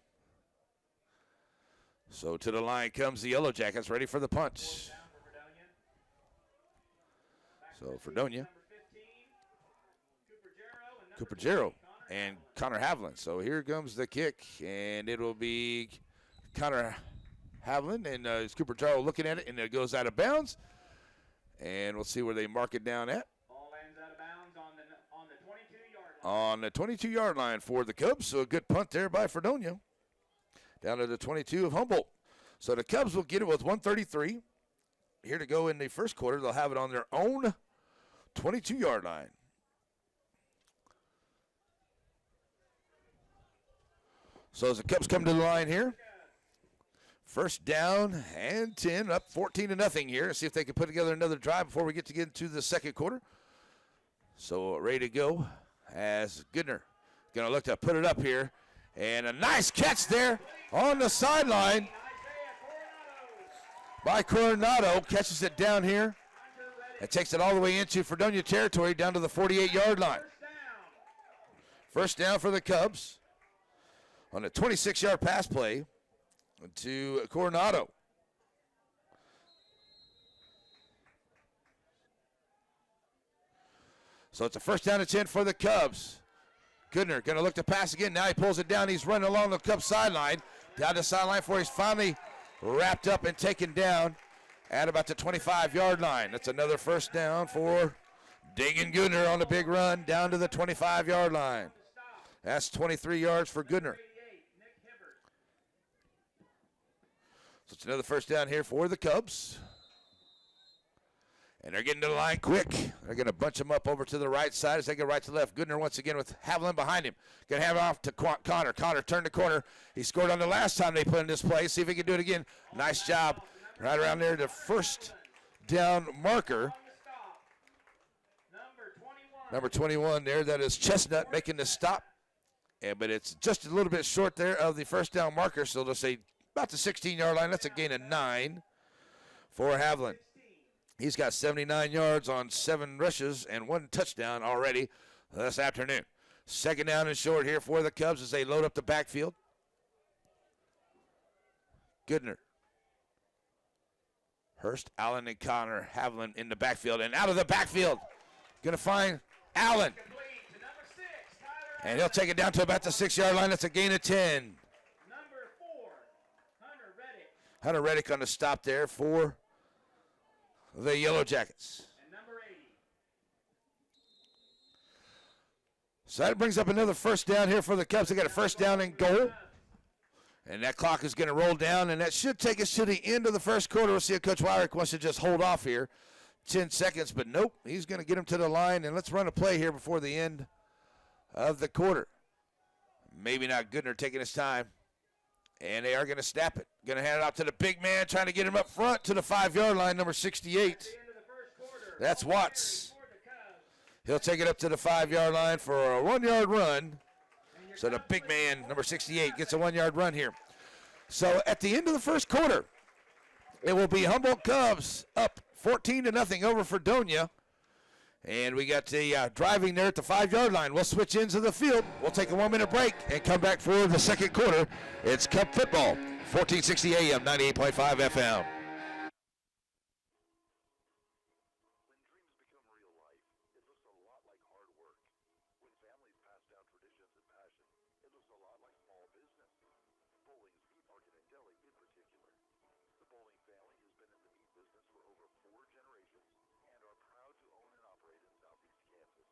So to the line comes the Yellow Jackets, ready for the punt. So Fredonia. Cooper Jarrow and Connor Havlin. So here comes the kick, and it will be Connor Havlin, and it's Cooper Jarl looking at it, and it goes out of bounds. And we'll see where they mark it down at. Ball lands out of bounds on the 22-yard line. On the 22-yard line for the Cubs. So a good punt there by Fredonia. Down to the 22 of Humboldt. So the Cubs will get it with 1:33 here to go in the first quarter. They'll have it on their own 22-yard line. So as the Cubs come to the line here, first down and 10, up 14-0 here. See if they can put together another drive before we get into the second quarter. So ready to go as Goodner going to look to put it up here. And a nice catch there on the sideline by Coronado. Catches it down here and takes it all the way into Fredonia territory down to the 48-yard line. First down for the Cubs on a 26-yard pass play to Coronado. So it's a first down and 10 for the Cubs. Goodner going to look to pass again. Now he pulls it down. He's running along the Cubs sideline. Down the sideline before he's finally wrapped up and taken down at about the 25-yard line. That's another first down for Dagan Goodner on the big run down to the 25-yard line. That's 23 yards for Goodner. So it's another first down here for the Cubs. And they're getting to the line quick. They're going to bunch them up over to the right side as they go right to left. Goodner once again with Havlin behind him. Going to have it off to Connor. Connor turned the corner. He scored on the last time they put in this play. See if he can do it again. Nice job. Right around there, the first down marker. Number 21 there. That is Chestnut making the stop. But it's just a little bit short there of the first down marker. So they'll say about the 16-yard line. That's a gain of 9 for Havlin. He's got 79 yards on 7 rushes and 1 touchdown already this afternoon. Second down and short here for the Cubs as they load up the backfield. Goodner, Hurst, Allen, and Connor Havlin in the backfield. And out of the backfield, going to find Allen. And he'll take it down to about the 6-yard line. That's a gain of 10. Number 4, Hunter Reddick. Hunter Reddick on the stop there for the Yellow Jackets. And number 80. So that brings up another first down here for the Cubs. They got a first down and goal. And that clock is going to roll down, and that should take us to the end of the first quarter. We'll see if Coach Wyrick wants to just hold off here 10 seconds, but nope. He's going to get him to the line, and let's run a play here before the end of the quarter. Maybe not. Goodner taking his time. And they are going to snap it. Going to hand it out to the big man, trying to get him up front to the 5-yard line, number 68. That's Watts. He'll take it up to the 5-yard line for a 1-yard run. So the big man, number 68, gets a 1-yard run here. So at the end of the first quarter, it will be Humboldt Cubs up 14-0 over Fredonia. And we got the driving there at the 5-yard line. We'll switch into the field. We'll take a 1-minute break and come back for the second quarter. It's Cub football, 1460 AM, 98.5 FM. When dreams become real life, it looks a lot like hard work. When families pass down traditions and passion, it looks a lot like small business. Bowling's Meat Market and Deli in particular. The Bowling family has been in the meat business for over 4 generations and are proud to own and operate in Southeast Kansas.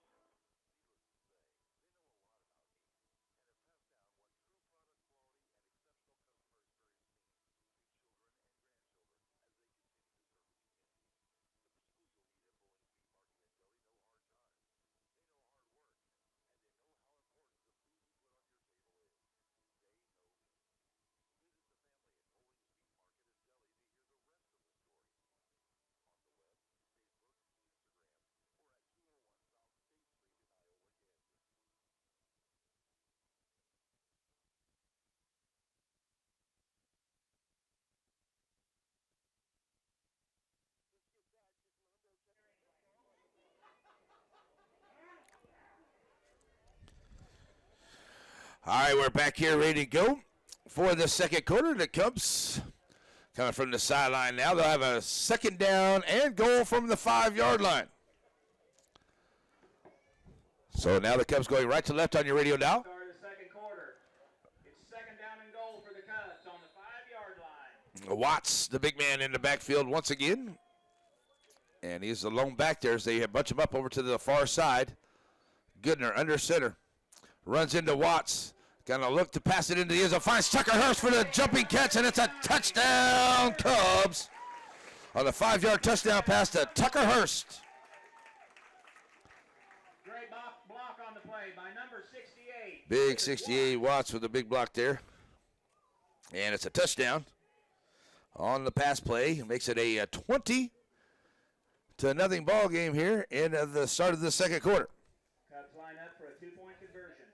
All right, we're back here ready to go for the second quarter. The Cubs coming from the sideline now. They'll have a second down and goal from the 5-yard line. So now the Cubs going right to left on your radio now. Start of the second quarter. It's second down and goal for the Cubs on the 5-yard line. Watts, the big man in the backfield once again. And he's alone back there as they bunch him up over to the far side. Goodner under center. Runs into Watts. Gonna look to pass it into the end zone. Finds Tucker Hurst for the jumping catch, and it's a touchdown, Cubs. On the 5-yard touchdown pass to Tucker Hurst. Great block on the play by number 68. Big 68 Watts with a big block there. And it's a touchdown on the pass play. Makes it a 20-0 ball game here in the start of the second quarter. Cubs line up for a 2-point conversion.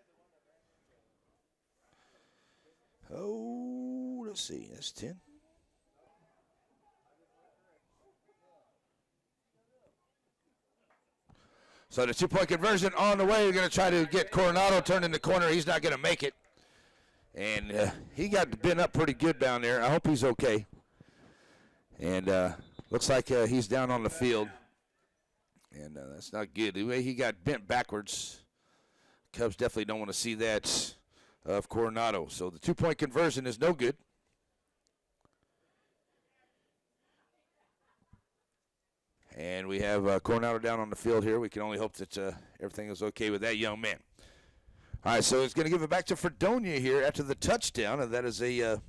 Oh, let's see. That's 10. So the 2-point conversion on the way. We're going to try to get Coronado turned in the corner. He's not going to make it. And he got bent up pretty good down there. I hope he's okay. And looks like he's down on the field. And that's not good. The way he got bent backwards, Cubs definitely don't want to see that of Coronado. So the 2-point conversion is no good. And we have Coronado down on the field here. We can only hope that everything is okay with that young man. All right, so it's going to give it back to Fredonia here after the touchdown, and that is a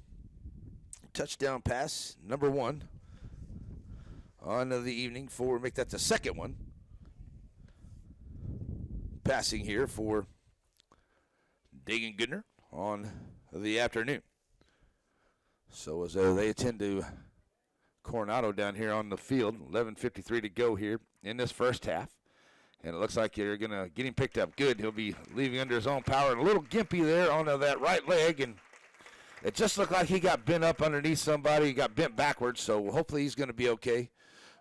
touchdown pass, number 1 on the evening for, make that the second one. Passing here for Dagan Goodner on the afternoon. So as they attend to Coronado down here on the field, 11:53 to go here in this first half. And it looks like you're going to get him picked up good. He'll be leaving under his own power. And a little gimpy there on that right leg. And it just looked like he got bent up underneath somebody. He got bent backwards. So hopefully he's going to be okay.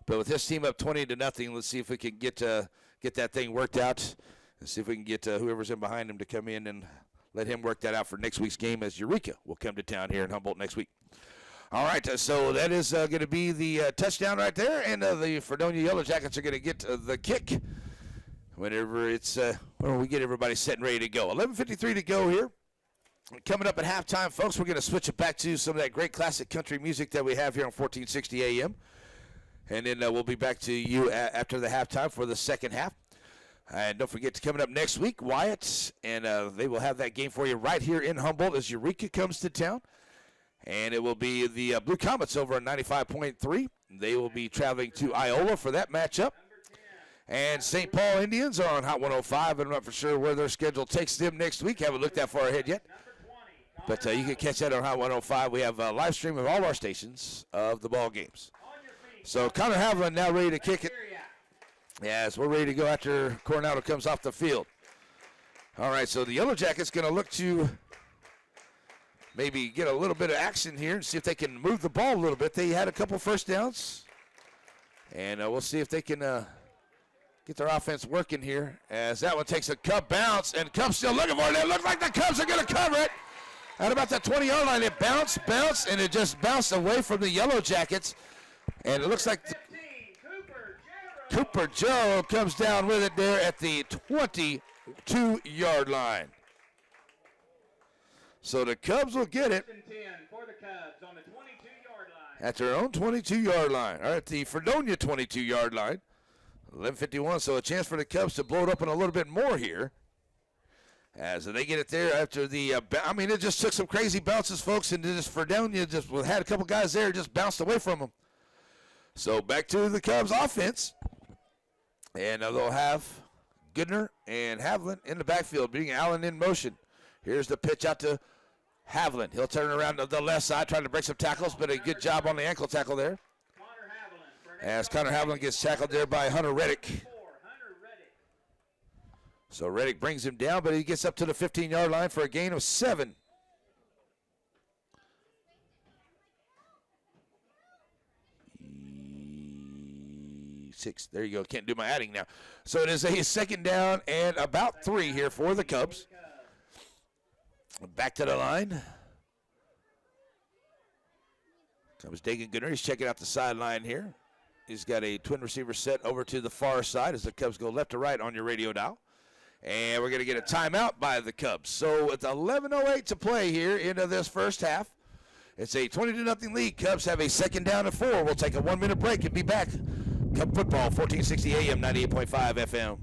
But with his team up 20-0, let's see if we can get that thing worked out. And see if we can get whoever's in behind him to come in and let him work that out for next week's game as Eureka will come to town here in Humboldt next week. All right, so that is going to be the touchdown right there. And the Fredonia Yellow Jackets are going to get the kick whenever it's when we get everybody set and ready to go. 11:53 to go here. Coming up at halftime, folks, we're going to switch it back to some of that great classic country music that we have here on 1460 AM. And then we'll be back to you after the halftime for the second half. And don't forget to coming up next week, Wyatt, and they will have that game for you right here in Humboldt as Eureka comes to town. And it will be the Blue Comets over on 95.3. They will be traveling to Iola for that matchup. And St. Paul Indians are on Hot 105. I'm not for sure where their schedule takes them next week. Haven't looked that far ahead yet. But you can catch that on Hot 105. We have a live stream of all our stations of the ball games. So Connor Haviland now ready to kick it. Yes, we're ready to go after Coronado comes off the field. All right, so the Yellow Jackets going to look to maybe get a little bit of action here and see if they can move the ball a little bit. They had a couple first downs, and we'll see if they can get their offense working here as that one takes a Cub bounce, and Cubs still looking for it. It looks like the Cubs are going to cover it. At about that 20-yard line, it bounced, and it just bounced away from the Yellow Jackets, and it looks like Cooper Joe comes down with it there at the 22-yard line. So the Cubs will get it For the Cubs on the 22-yard line. at their own 22-yard line, or at the Fredonia 22-yard line. 11:51, so a chance for the Cubs to blow it up in a little bit more here. As they get it there after the, it just took some crazy bounces, folks, and just Fredonia just had a couple guys there, just bounced away from them. So back to the Cubs offense. And they'll have Goodner and Haviland in the backfield, beating Allen in motion. Here's the pitch out to Haviland. He'll turn around to the left side, trying to break some tackles, but a good job on the ankle tackle there. As Connor Haviland gets tackled there by Hunter Reddick. So Reddick brings him down, but he gets up to the 15-yard line for a gain of 7. There you go. Can't do my adding now. So it is a second down and about 3 here for the Cubs. Back to the line. Comes Dagan Goodner. He's checking out the sideline here. He's got a twin receiver set over to the far side as the Cubs go left to right on your radio dial. And we're going to get a timeout by the Cubs. So it's 11:08 to play here into this first half. It's a 20-0 lead. Cubs have a second down and 4. We'll take a 1-minute break and be back. Cub football, 1460 AM, 98.5 FM.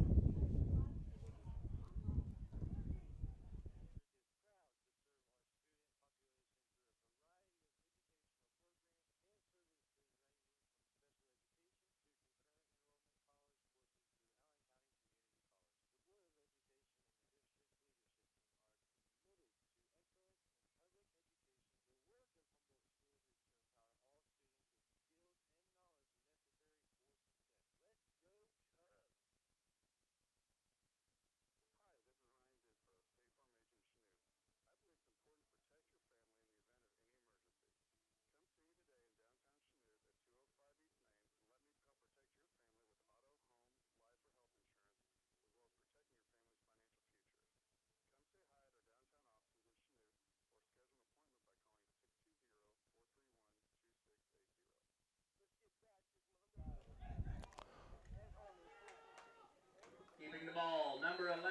Keeping the ball, number 11,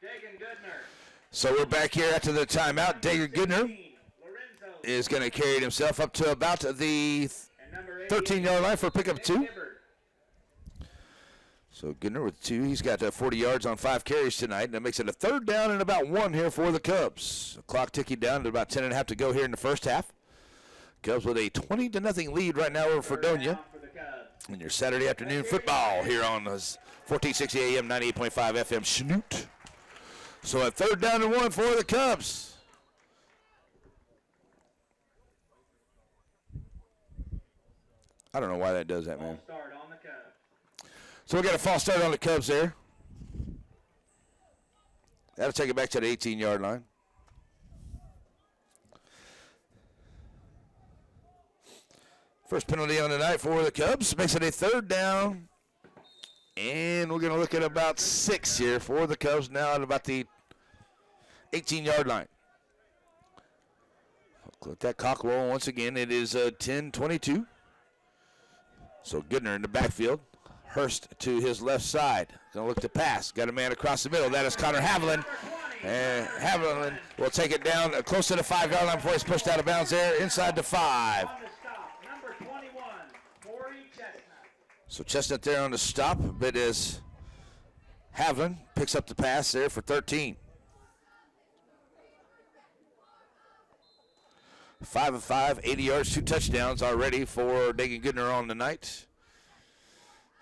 Dagan Goodner. So we're back here after the timeout. Dagan Goodner is going to carry himself up to about the 13-yard line for a pickup 2. So Goodner with 2. He's got 40 yards on 5 carries tonight, and that makes it a third down and about 1 here for the Cubs. The clock ticking down to about 10.5 to go here in the first half. Cubs with a 20-0 lead right now over Fredonia in your Saturday afternoon football here on 1460 AM, 98.5 FM Schnoot. So a third down and 1 for the Cubs. I don't know why that does that, man. So we got a false start on the Cubs there. That'll take it back to the 18-yard line. First penalty on the night for the Cubs. Makes it a third down. And we're going to look at about 6 here for the Cubs now at about the 18-yard line. Let that cock roll once again. It is 10-22. So Goodner in the backfield. Hurst to his left side. Going to look to pass. Got a man across the middle. That is Connor Haviland. And Haviland will take it down close to the 5-yard line before he's pushed out of bounds there inside the 5. So Chestnut there on the stop, but as Haviland picks up the pass there for 13. 5 of 5, 80 yards, 2 touchdowns already for Dagan Goodner on the night.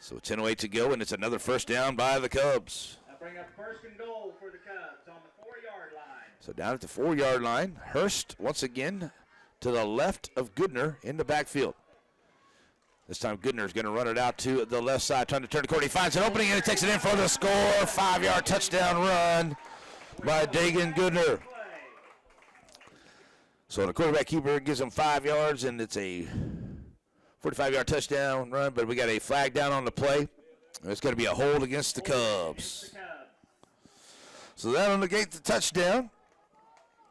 So 10:08 to go, and it's another first down by the Cubs. That'll bring up first and goal for the Cubs on the 4-yard line. So down at the 4-yard line, Hurst once again to the left of Goodner in the backfield. This time Goodner is going to run it out to the left side, trying to turn the corner. He finds an opening, and he takes it in for the score. 5-yard touchdown run by Dagan Goodner. So the quarterback keeper gives him 5 yards, and it's a 45-yard touchdown run, but we got a flag down on the play. It's going to be a hold against the Cubs. So that'll negate the touchdown,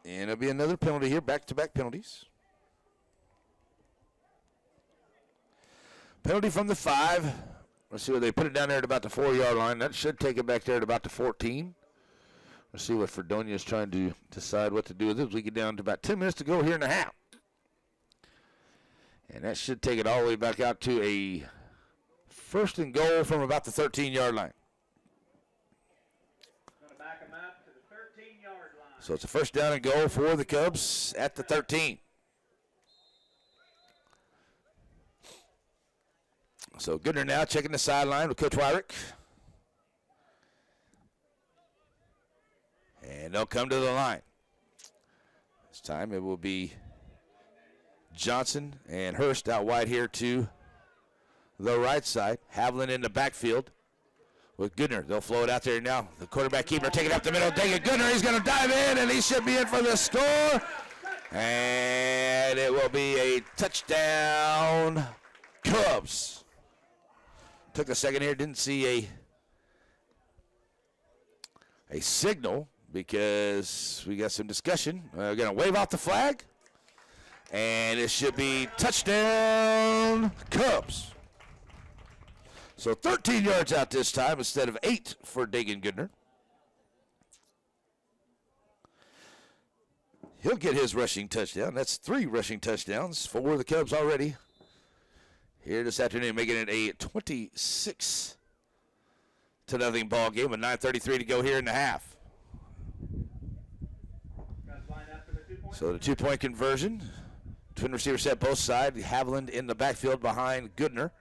and it'll be another penalty here, back-to-back penalties. Penalty from the 5. Let's see where they put it down there at about the 4-yard line. That should take it back there at about the 14. Let's see what Fredonia is trying to decide what to do with this. We get down to about 10 minutes to go here in the half. And that should take it all the way back out to a first and goal from about the 13-yard line. Going to back them up to the 13-yard line. So it's a first down and goal for the Cubs at the 13. So Goodner now checking the sideline with Coach Wyrick. And they'll come to the line. This time it will be Johnson and Hurst out wide here to the right side. Haviland in the backfield with Goodner. They'll flow it out there now. The quarterback keeper taking it up the middle. Dagan Goodner, he's going to dive in, and he should be in for the score. And it will be a touchdown, Cubs. Took a second here, didn't see a signal because we got some discussion. We're going to wave out the flag, and it should be touchdown, Cubs. So 13 yards out this time instead of 8 for Dagan Goodner. He'll get his rushing touchdown. That's 3 rushing touchdowns for the Cubs already here this afternoon, making it a 26-0 ball game with 9:33 to go here in the half. So the 2-point conversion. Twin receiver set both sides. Haviland in the backfield behind Goodner.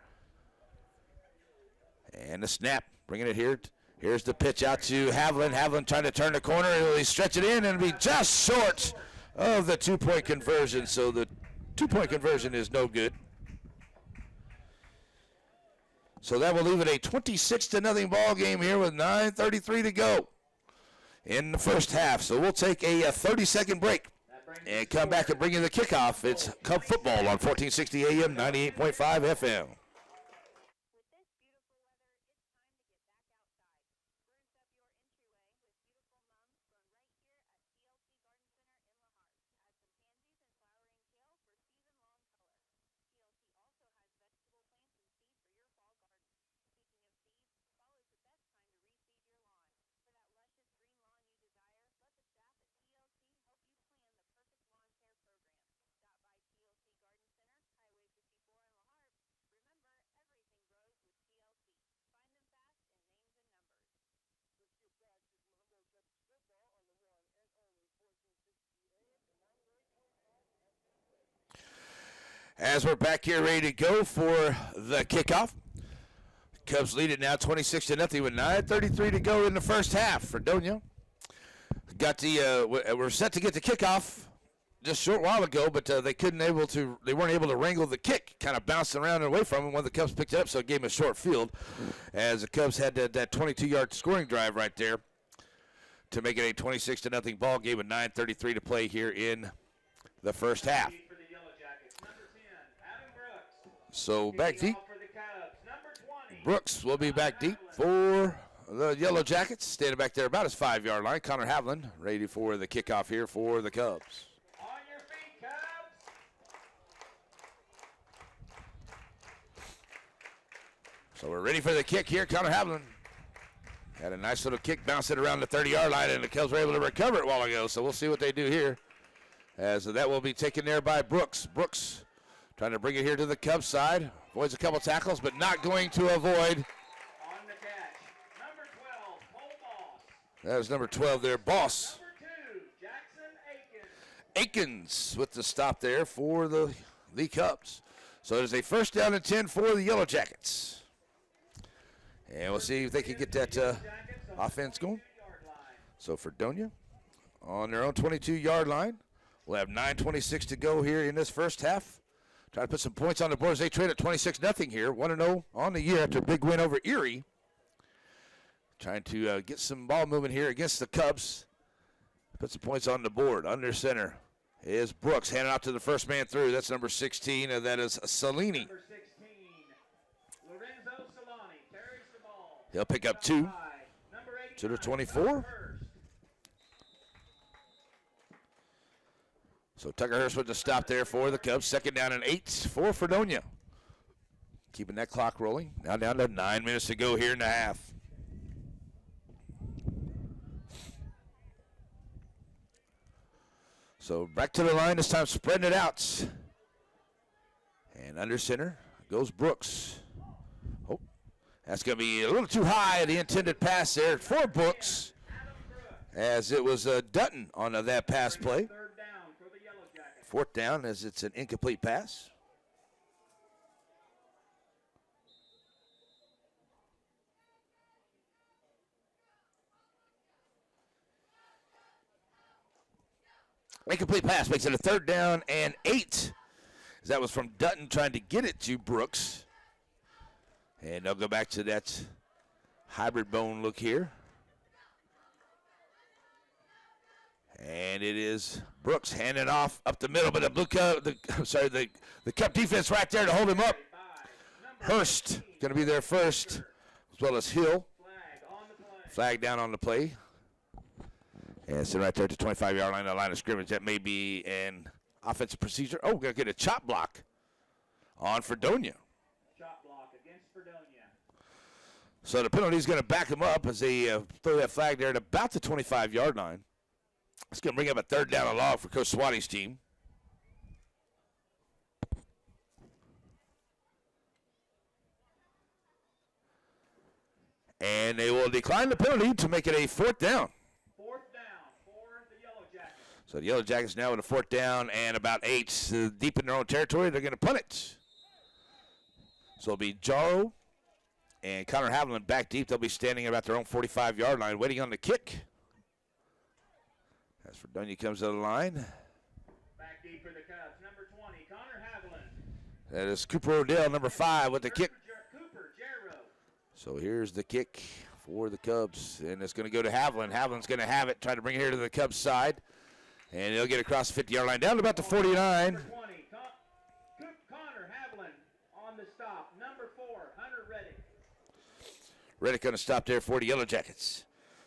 And the snap, bringing it here. Here's the pitch out to Haviland. Haviland trying to turn the corner. He'll stretch it in and be just short of the 2-point conversion. So the 2-point conversion is no good. So that will leave it a 26-0 ball game here with 9:33 to go in the first half. So we'll take a 30-second break and come back and bring you the kickoff. It's Cub football on 1460 AM, 98.5 FM. As we're back here ready to go for the kickoff, Cubs lead it now 26-0 with 9:33 to go in the first half. Fredonia got the we're set to get the kickoff just a short while ago, but they weren't able to wrangle the kick. Kind of bounced around and away from him when the Cubs picked it up, so it gave him a short field. As the Cubs had that 22-yard scoring drive right there to make it a 26-0 ball game with 9:33 to play here in the first half. So back deep. Brooks will be back deep for the Yellow Jackets. Standing back there about his 5-yard line. Connor Haviland ready for the kickoff here for the Cubs. On your feet, Cubs. So we're ready for the kick here. Connor Haviland had a nice little kick, bounced it around the 30-yard line, and the Cubs were able to recover it a while ago. So we'll see what they do here. As that will be taken there by Brooks. Brooks trying to bring it here to the Cubs side. Avoids a couple tackles, but not going to avoid. On the catch, number 12, Cole Boss. That was number 12 there, Boss. Number 2, Jackson Akins with the stop there for the Cubs. So it is a first down and 10 for the Yellow Jackets. And we'll see if they can get that offense going. So Fredonia on their own 22-yard line. We'll have 9:26 to go here in this first half. Try to put some points on the board as they trade at 26-0 here. 1-0 on the year after a big win over Erie. Trying to get some ball movement here against the Cubs. Put some points on the board. Under center is Brooks. Handing out to the first man through. That's number 16, and that is Salini. Number 16, Lorenzo Solani carries the ball. He'll pick up 2 to the 24. So Tucker Hurst with the stop there for the Cubs. Second down and 8 for Fredonia. Keeping that clock rolling. Now down to 9 minutes to go here in the half. So back to the line, this time spreading it out. And under center goes Brooks. Oh, that's going to be a little too high, the intended pass there for Brooks. As it was Dutton on that pass play. Fourth down as it's an incomplete pass. Incomplete pass makes it a third down and 8. As that was from Dutton trying to get it to Brooks. And they'll go back to that hybrid bone look here. And it is Brooks handing off up the middle, but the Cup defense right there to hold him up. Hurst going to be there first, as well as Hill. Flag down on the play. And sitting right there at the 25-yard line, the line of scrimmage. That may be an offensive procedure. Oh, we're going to get a chop block on Fredonia. Chop block against Fredonia. So the penalty is going to back them up as they throw that flag there at about the 25-yard line. It's going to bring up a third down and long for Coach Swati's team. And they will decline the penalty to make it a fourth down. Fourth down for the Yellow Jackets. So the Yellow Jackets now with a fourth down and about 8 deep in their own territory. They're going to punt it. So it'll be Jaro and Connor Haviland back deep. They'll be standing about their own 45-yard line waiting on the kick. As Fredonia comes to the line. Back deep for the Cubs. Number 20, Connor Haviland. That is Cooper Odell, number 5, with the kick. Cooper Jarrow. So here's the kick for the Cubs, and it's going to go to Haviland. Haviland's going to have it, try to bring it here to the Cubs side, and he'll get across the 50-yard line, down to about the 49. Number 20, Connor Haviland on the stop. Number 4, Hunter Reddick. Reddick going to stop there for the Yellow Jackets.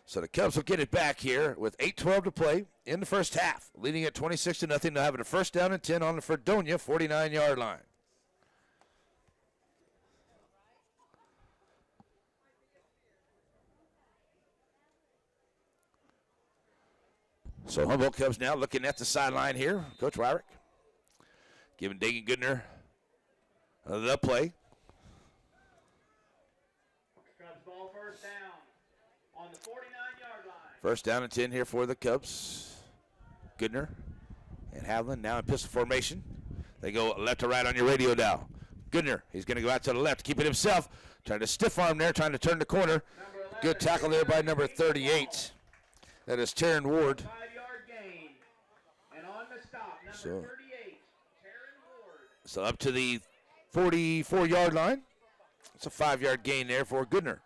So the Cubs will get it back here with 8:12 to play in the first half, leading at 26-0. They'll have it a first down and 10 on the Fredonia 49-yard line. So Humboldt Cubs now looking at the sideline here. Coach Wyrick giving Dagan Goodner the play. Cubs ball first down on the 49-yard line. First down and 10 here for the Cubs. Goodner and Haviland now in pistol formation. They go left to right on your radio dial. Goodner, he's going to go out to the left, keep it himself. Trying to stiff arm there, trying to turn the corner. Good tackle there by number 38. That is Taryn Ward. 5-yard gain. And on the stop, number 38, Taryn Ward. So up to the 44-yard line. It's a 5-yard gain there for Goodner.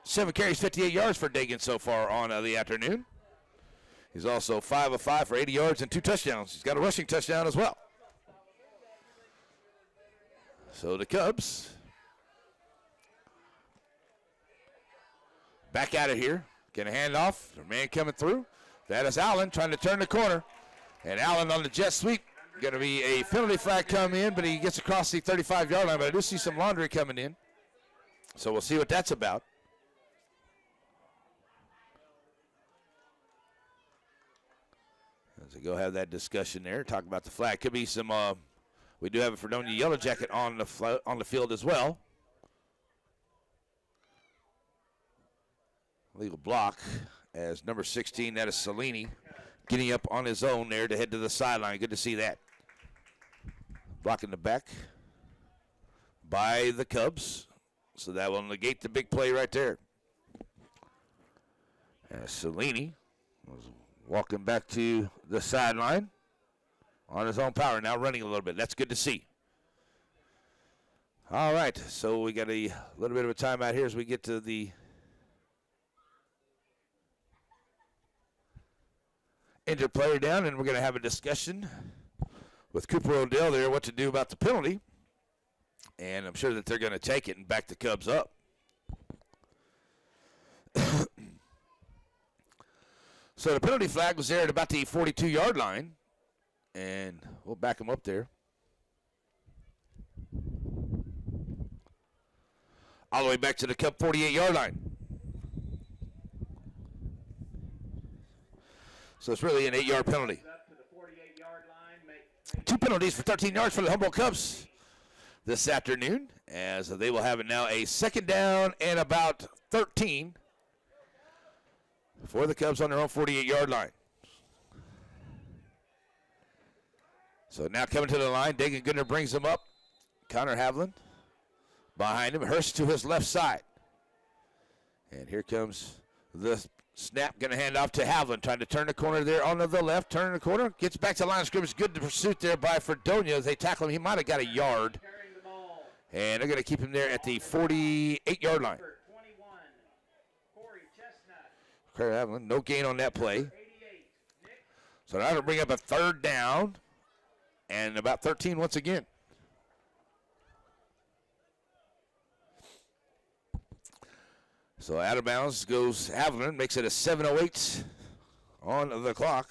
7 carries, 58 yards for Dagan so far on the afternoon. He's also 5 of 5 for 80 yards and 2 touchdowns. He's got a rushing touchdown as well. So the Cubs back out of here. Gonna hand off. The man coming through. That is Allen trying to turn the corner. And Allen on the jet sweep. Gonna be a penalty flag come in, but he gets across the 35-yard line. But I do see some laundry coming in. So we'll see what that's about. As we go have that discussion there, talk about the flag. Could be some, we do have a Fredonia Yellow Jacket on the field as well. Legal block as number 16, that is Cellini, getting up on his own there to head to the sideline. Good to see that. Blocking the back by the Cubs. So that will negate the big play right there. As Cellini was walking back to the sideline on his own power, now running a little bit. That's good to see. All right, so we got a little bit of a timeout here as we get to the injured player down, and we're going to have a discussion with Cooper Odell there what to do about the penalty. And I'm sure that they're going to take it and back the Cubs up. So the penalty flag was there at about the 42-yard line, and we'll back them up there. All the way back to the Cub 48-yard line. So it's really an 8-yard penalty. Up to the 48-yard line. 2 penalties for 13 yards for the Humboldt Cubs this afternoon, as they will have it now a second down and about 13 for the Cubs on their own 48-yard line. So now coming to the line, Dagan Goodner brings him up. Connor Haviland behind him. Hurst to his left side. And here comes the snap. Going to hand off to Haviland. Trying to turn the corner there on the left. Turning the corner. Gets back to the line of scrimmage. Good pursuit there by Fredonia as they tackle him. He might have got a yard. And they're going to keep him there at the 48-yard line. Corey Haviland, no gain on that play. So now to bring up a third down and about 13 once again. So out of bounds goes Haviland, makes it a 7:08 on the clock.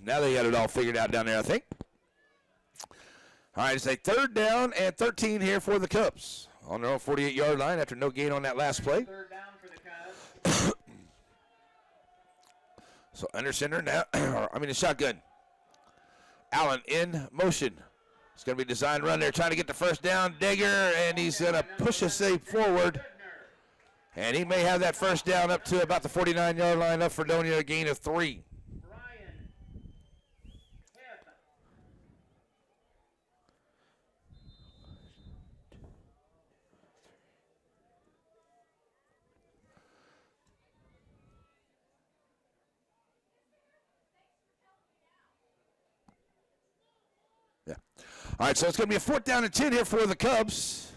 Now they got it all figured out down there, I think. All right, it's a 3rd down and 13 here for the Cubs on their own 48-yard line after no gain on that last play. 3rd down for the Cubs. So under center now, the shotgun. Allen in motion. It's going to be a design run there, trying to get the first down. Digger, and he's going to push us forward. And he may have that first down up to about the 49-yard line up for Fredonia, a gain of 3. All right, so it's going to be a 4th down and 10 here for the Cubs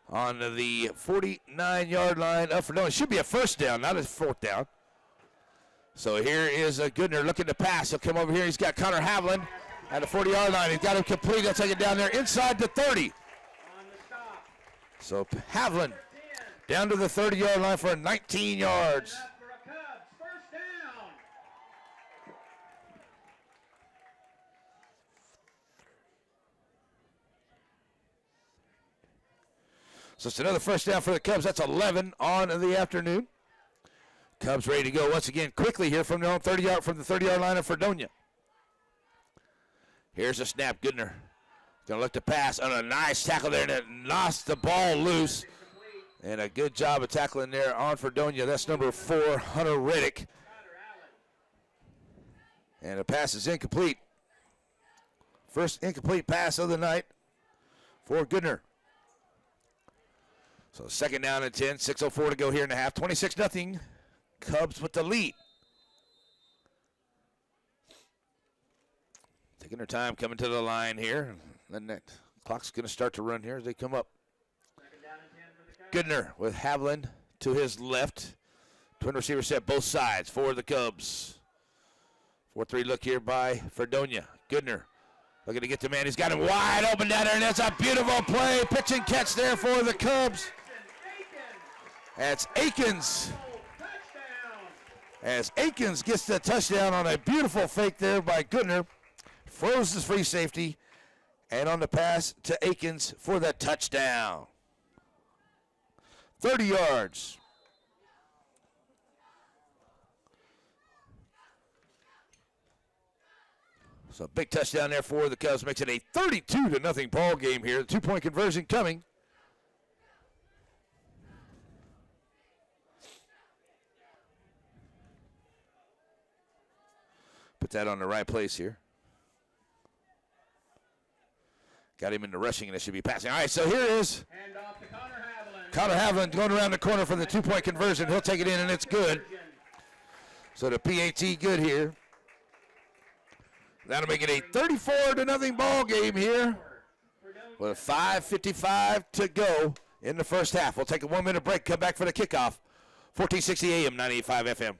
on the 49-yard line up for no. It should be a 1st down, not a 4th down. So here is a Goodner looking to pass. He'll come over here. He's got Connor Havlin at the 40-yard line. He's got him complete. He'll take it down there inside the 30. So Havlin down to the 30-yard line for 19 yards. So it's another first down for the Cubs. That's 11 on the afternoon. Cubs ready to go once again quickly here from their own 30-yard line of Fredonia. Here's a snap. Goodner going to look to pass on a nice tackle there, and it knocks the ball loose. And a good job of tackling there on Fredonia. That's number 4, Hunter Reddick. And the pass is incomplete. First incomplete pass of the night for Goodner. So 2nd down and 10, 6:04 to go here in the half. 26-0, Cubs with the lead. Taking their time coming to the line here. Then that clock's going to start to run here as they come up. Goodner with Havlin to his left. Twin receiver set both sides for the Cubs. 4-3 look here by Fredonia. Goodner looking to get the man. He's got him wide open down there, and that's a beautiful play. Pitch and catch there for the Cubs. That's Akins. As Akins gets the touchdown on a beautiful fake there by Goodner. Froze his free safety. And on the pass to Akins for the touchdown. 30 yards. So big touchdown there for the Cubs. Makes it a 32-0 ball game here. The 2-point conversion coming. Put that on the right place here. Got him into rushing, and it should be passing. All right, so here is Hand off to Connor Havlin. Connor Havlin going around the corner for the 2-point conversion. He'll take it in, and it's good. So the PAT good here. That'll make it a 34-0 ball game here with 5:55 to go in the first half. We'll take a 1-minute break, come back for the kickoff. 1460 AM, 98.5 FM.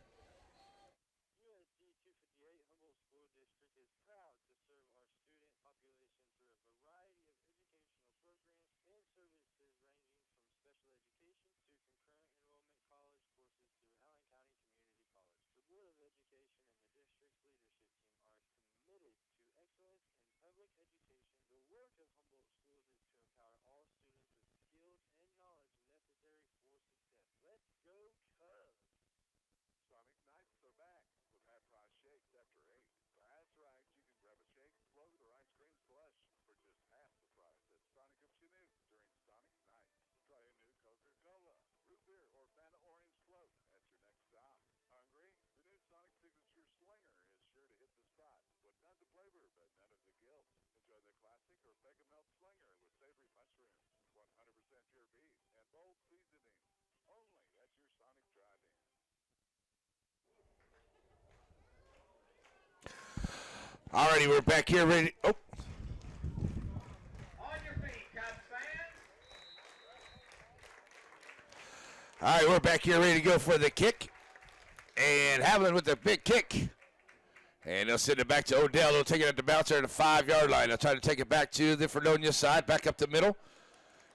All righty, we're back here ready. Oh. On your feet, Cubs fans. All right, we're back here ready to go for the kick. And Havlin with the big kick. And they'll send it back to Odell. They'll take it at the bouncer at the 5-yard line. They'll try to take it back to the Fredonia side, back up the middle.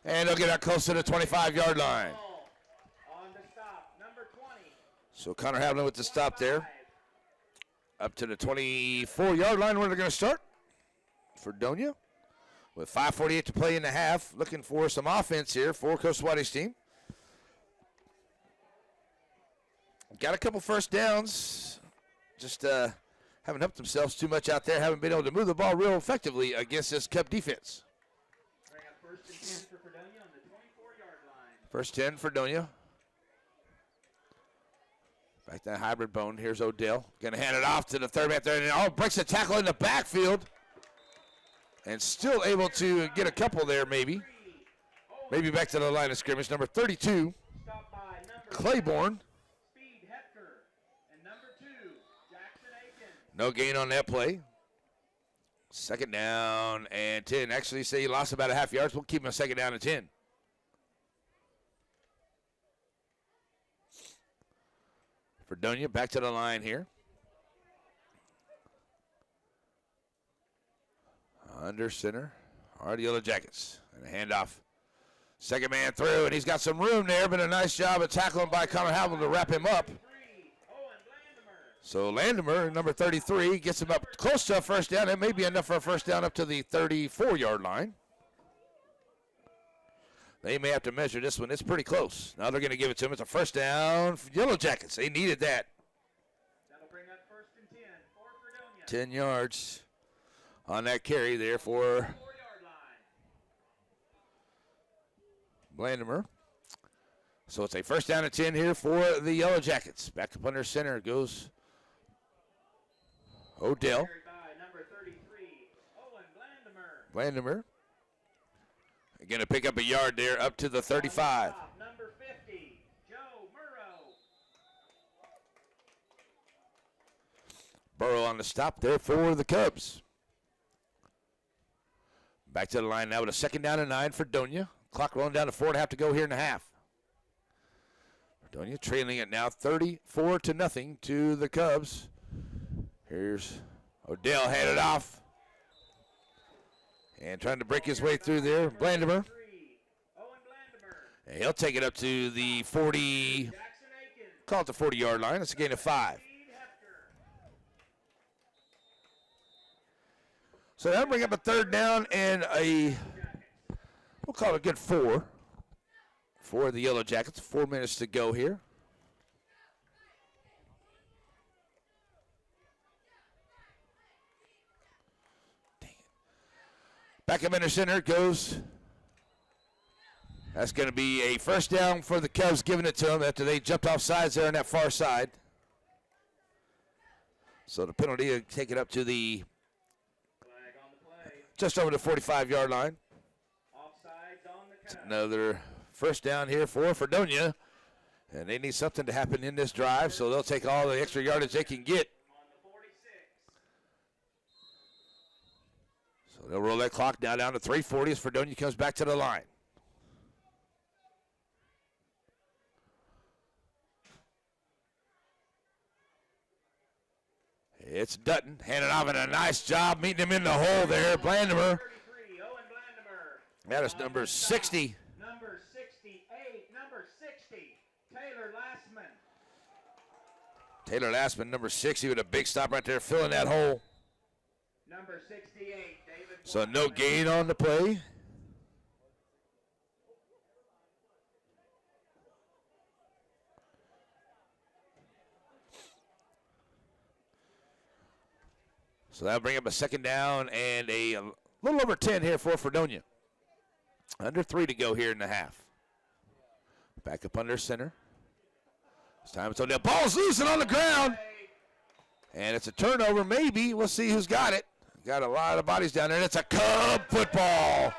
And they'll get out close to the 25-yard line. On the stop, number 20. So Connor Havlin with the stop there. up to the 24-yard line where they're going to start. Fredonia with 5:48 to play in the half. Looking for some offense here for Coach Whitey's team. Got a couple first downs. Just haven't helped themselves too much out there. Haven't been able to move the ball real effectively against this Cub defense. Bring up first and 10 for Fredonia on the 24-yard line. First 10, Fredonia. Back that hybrid bone. Here's Odell. Going to hand it off to the third man there. And breaks a tackle in the backfield. And still able to get a couple there, maybe. Maybe back to the line of scrimmage. Number 32, Stop by number Claiborne. Speed Hector. And number 2, Jackson Aiken. No gain on that play. Second down and 10. Actually, say he lost about a half yards. We'll keep him a second down and 10. Fredonia back to the line here. Under center are the Yellow Jackets. And a handoff. Second man through, and he's got some room there, but a nice job of tackling by Connor Howell to wrap him up. So Landemer, number 33, gets him up close to a first down. It may be enough for a first down up to the 34-yard line. They may have to measure this one. It's pretty close. Now they're going to give it to him. It's a first down for Yellow Jackets. They needed that. That'll bring up first and 10 for Fredonia. 10 yards on that carry there for 4-yard line. Blandimer. So it's a first down and 10 here for the Yellow Jackets. Back up under center goes Odell. Carried by number 33, Owen Blandimer. Blandimer. Going to pick up a yard there up to the 35. Number 50, Joe Murrow. Burrow on the stop there for the Cubs. Back to the line now with a second down and 9 for Fredonia. Clock rolling down to 4.5 to go here in the half. Fredonia trailing it now 34-0 to the Cubs. Here's Odell headed off. And trying to break his way through there, Blandimer. And he'll take it up to the 40, call it the 40-yard line. It's a gain of 5. So that'll bring up a third down and we'll call it a good 4 for the Yellow Jackets. 4 minutes to go here. Back up under center goes. That's going to be a first down for the Cubs, giving it to them after they jumped off sides there on that far side. So the penalty will take it up to the Flag on the play. just over the 45-yard line. Offsides on the It's Cubs. another first down here for Fredonia. And they need something to happen in this drive, so they'll take all the extra yardage they can get. On the 46. So they'll roll that clock now down to 3:40 as Fredonia comes back to the line. It's Dutton handing off, and a nice job meeting him in the hole there. Blandimer. 33, Owen Blandimer. That is number 60. Number 68, number 60, Taylor Lassman. Taylor Lassman, number 60, with a big stop right there, filling that hole. Number 68, David. So no Blackman. gain on the play. So that'll bring up a second down and a little over 10 here for Fredonia. Under 3 to go here in the half. Back up under center. This time it's on the ball's loose and on the ground. And it's a turnover, maybe. We'll see who's got it. Got a lot of bodies down there, and it's a Cub football.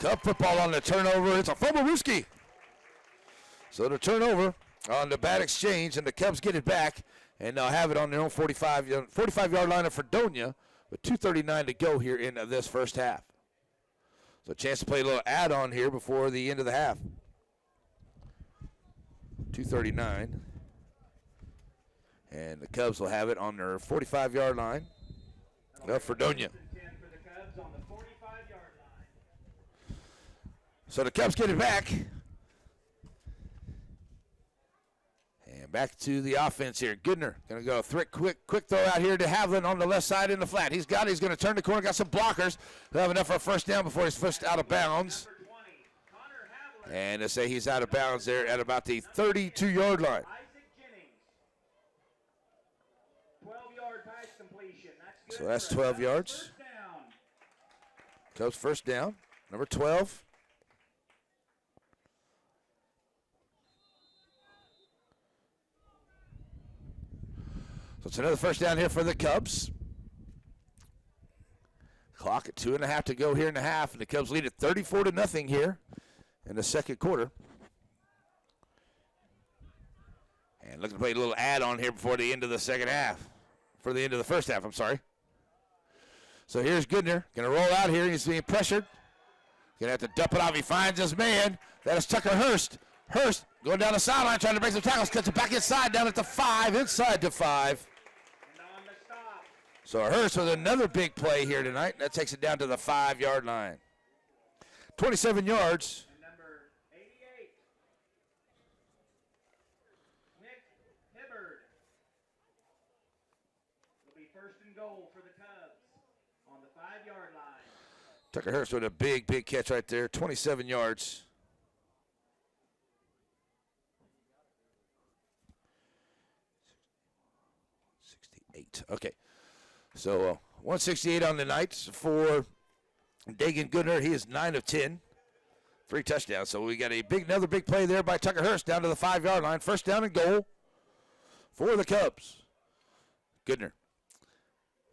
Cub football on the turnover. It's a Foborowski. So the turnover on the bad exchange, and the Cubs get it back, and they'll have it on their own 45-yard line of Fredonia with 2:39 to go here in this first half. So a chance to play a little add-on here before the end of the half. 2:39. And the Cubs will have it on their 45-yard line of Fredonia. 10 for the Cubs on the 45-yard line. So the Cubs get it back. And back to the offense here. Goodner going to go quick throw out here to Havlin on the left side in the flat. He's got it. He's going to turn the corner. Got some blockers. He'll have enough for a first down before he's pushed out of bounds. And they say he's out of bounds there at about the 32-yard line. Isaac Jennings. 12-yard pass completion. That's good. So that's for 12 Cubs yards. first down. Cubs first down, number 12. So it's another first down here for the Cubs. Clock at 2.5 to go here in the half, and the Cubs lead at 34-0 here in the second quarter. And looking to play a little add-on here before the end of the second half. For the end of the first half, I'm sorry. So here's Goodner. Going to roll out here. He's being pressured. Going to have to dump it off. He finds his man. That is Tucker Hurst. Hurst going down the sideline trying to break some tackles. Cuts it back inside, down at the 5, inside the 5. And on the stop. So Hurst with another big play here tonight. That takes it down to the 5-yard line. 27 yards. And number 88. Nick Hibbard. It'll be first and goal for the Cubs on the 5-yard line. Tucker Hurst with a big catch right there. 27 yards. Okay, so 168 on the night for Dagan Goodner. He is 9 of 10, 3 touchdowns. So we got another big play there by Tucker Hurst down to the 5-yard line. First down and goal for the Cubs. Goodner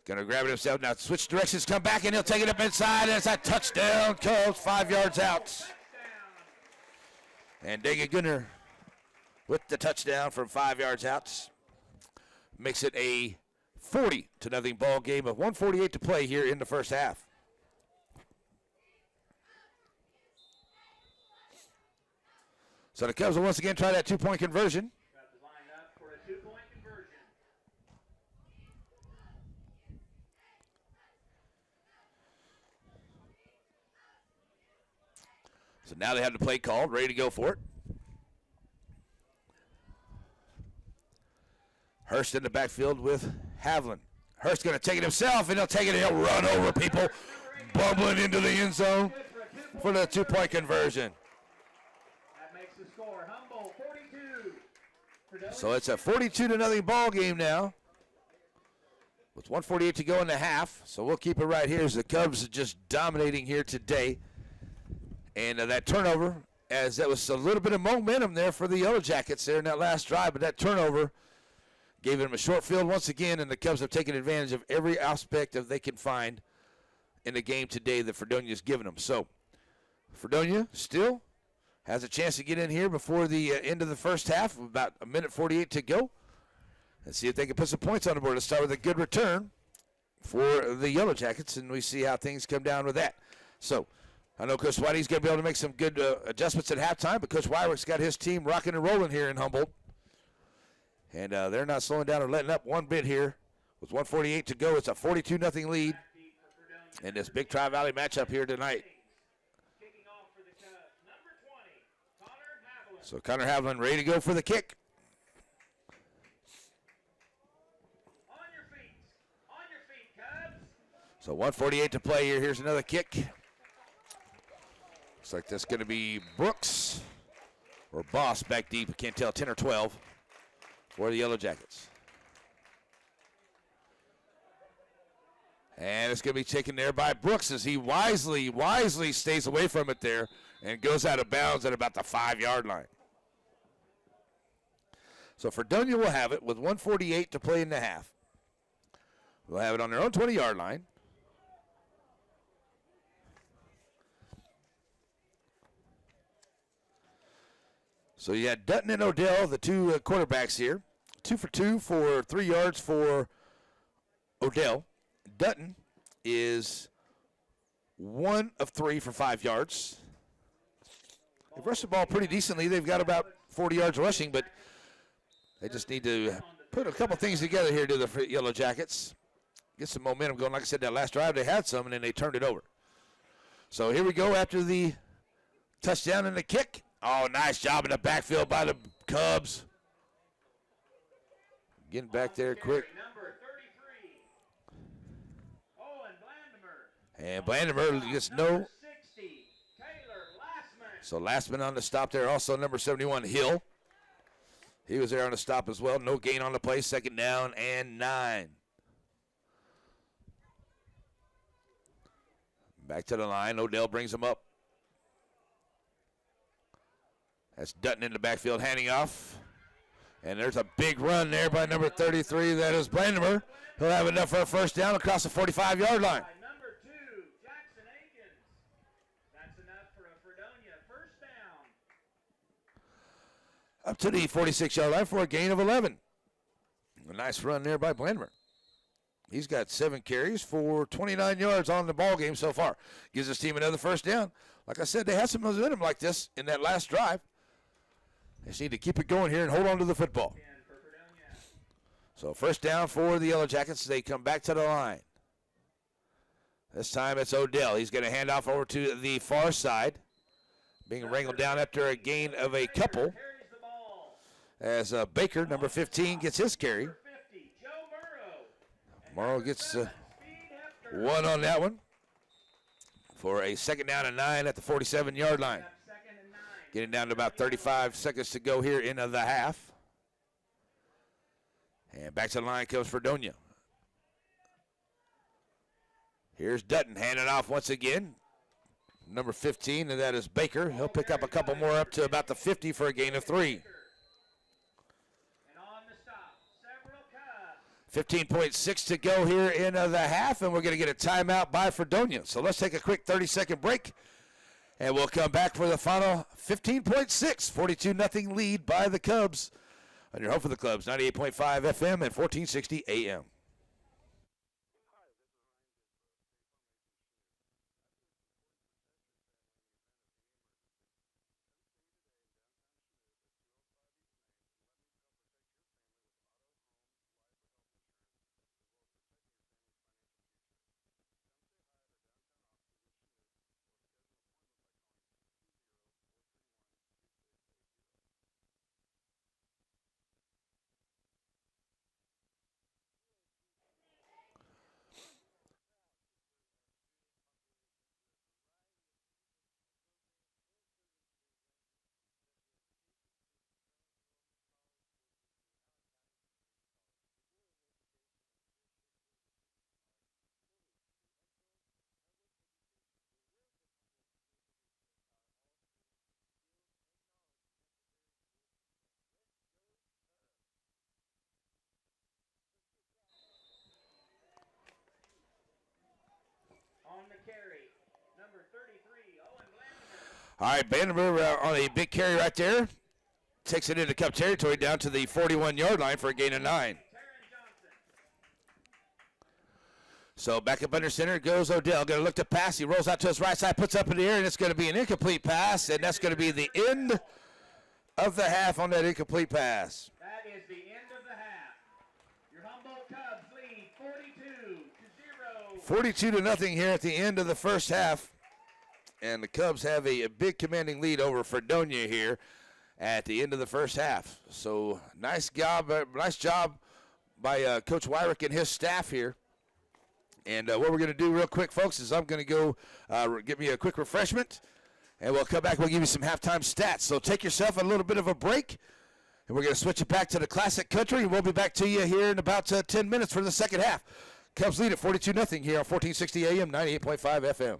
going to grab it himself now. Switch directions, come back, and he'll take it up inside. And it's a touchdown. Cubs 5 yards out. And Dagan Goodner with the touchdown from 5 yards out makes it a 40-0 ball game of 1:48 to play here in the first half. So the Cubs will once again try that 2-point conversion. Got the line up for a 2-point conversion. So now they have the play called, ready to go for it. Hurst in the backfield with Havlin. Hurst going to take it himself, and he'll take it and he'll run over people, bumbling into the end zone for the 2-point conversion. That makes the score Humboldt 42. Fredonia So it's a 42-0 ball game now with 1:48 to go in the half. So we'll keep it right here as the Cubs are just dominating here today. And that turnover, as that was a little bit of momentum there for the Yellow Jackets there in that last drive, but that turnover gave them a short field once again, and the Cubs have taken advantage of every aspect that they can find in the game today that Fredonia's given them. So Fredonia still has a chance to get in here before the end of the first half, with about 1:48 to go, and see if they can put some points on the board. Let's start with a good return for the Yellow Jackets, and we see how things come down with that. So I know Coach Whitey's going to be able to make some good adjustments at halftime, but Coach Wyrick's got his team rocking and rolling here in Humboldt. And they're not slowing down or letting up one bit here. With 1:48 to go, it's a 42-0 lead in this big Tri-Valley matchup here tonight. kicking off for the Cubs. Number 20, Connor Havlin. So Connor Havlin ready to go for the kick. On your feet, Cubs. So 1:48 to play here. Here's another kick. Looks like that's going to be Brooks or Boss back deep. I can't tell, 10 or 12 for the Yellow Jackets. And it's going to be taken there by Brooks as he wisely stays away from it there and goes out of bounds at about the 5-yard line. So Fredonia will have it with 1:48 to play in the half. We'll have it on their own 20-yard line. So you had Dutton and Odell, the two quarterbacks here. 2 for 2 for 3 yards for Odell. Dutton is 1 of 3 for 5 yards. They've rushed the ball pretty decently. They've got about 40 yards rushing, but they just need to put a couple things together here to the Yellow Jackets. Get some momentum going. Like I said, that last drive they had some, and then they turned it over. So here we go after the touchdown and the kick. Oh, nice job in the backfield by the Cubs. Getting back On the there carry, quick. number 33, Owen Blandimer. And On the Blandimer stop, gets number no. 60, Taylor Lassman. So Lastman on the stop there. Also number 71, Hill. He was there on the stop as well. No gain on the play. Second down and 9. Back to the line. Odell brings him up. That's Dutton in the backfield handing off. And there's a big run there by number 33. That is Blandimer. He'll have enough for a first down across the 45-yard line. By number 2, Jackson Akins. That's enough for a Fredonia first down. Up to the 46-yard line for a gain of 11. A nice run there by Blandimer. He's got 7 carries for 29 yards on the ball game so far. Gives his team another first down. Like I said, they had some momentum like this in that last drive. They just need to keep it going here and hold on to the football. So first down for the Yellow Jackets. They come back to the line. This time it's Odell. He's going to hand off over to the far side. Being wrangled down after a gain of a couple. As Baker, number 15, gets his carry. Morrow gets one on that one for a second down and 9 at the 47-yard line. Getting down to about 35 seconds to go here in the half. And back to the line comes Fredonia. Here's Dutton handing off once again. Number 15, and that is Baker. He'll pick up a couple more up to about the 50 for a gain of 3. 15.6 to go here in the half, and we're going to get a timeout by Fredonia. So let's take a quick 30-second break, and we'll come back for the final 15.6, 42-0 lead by the Cubs. On your home for the Clubs, 98.5 FM and 1460 AM. On the carry, number 33, Owen Blandimer. All right, Blandimer on a big carry right there. Takes it into Cup territory down to the 41-yard line for a gain of 9. So back up under center goes Odell. Going to look to pass. He rolls out to his right side, puts up in the air, and it's going to be an incomplete pass, and that's going to be the end of the half on that incomplete pass. That is the end of the half. Your Humboldt Cubs lead 42-0. 42-0 here at the end of the first half. And the Cubs have a big commanding lead over Fredonia here at the end of the first half. So nice job by Coach Wyrick and his staff here. And what we're going to do real quick, folks, is I'm going to go get me a quick refreshment. And we'll come back. We'll give you some halftime stats. So take yourself a little bit of a break. And we're going to switch it back to the classic country. And we'll be back to you here in about 10 minutes for the second half. Cubs lead at 42-0 here on 1460 AM, 98.5 FM.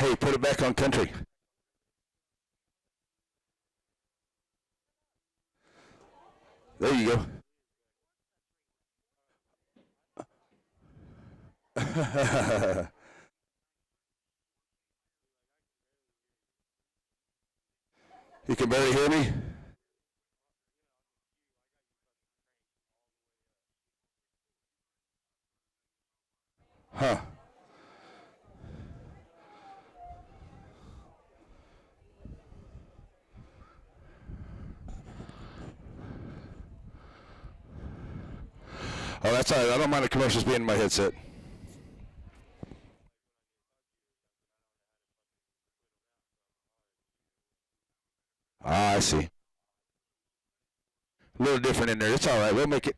Hey, put it back on country. There you go. You can barely hear me? Huh. Oh, that's all right. I don't mind the commercials being in my headset. Ah, I see. A little different in there. It's all right. We'll make it.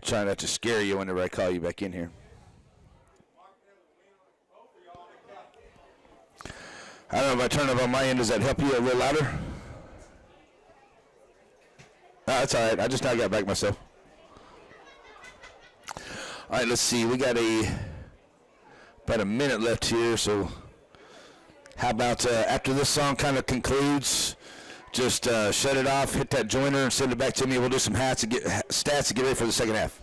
try not to scare you whenever I call you back in here. I don't know if I turn it on my end. Does that help you a little louder? No, that's all right. I just now got back myself. All right, let's see. We got about a minute left here, so how about after this song kind of concludes, just shut it off, hit that joiner, and send it back to me. We'll do some stats and get ready for the second half.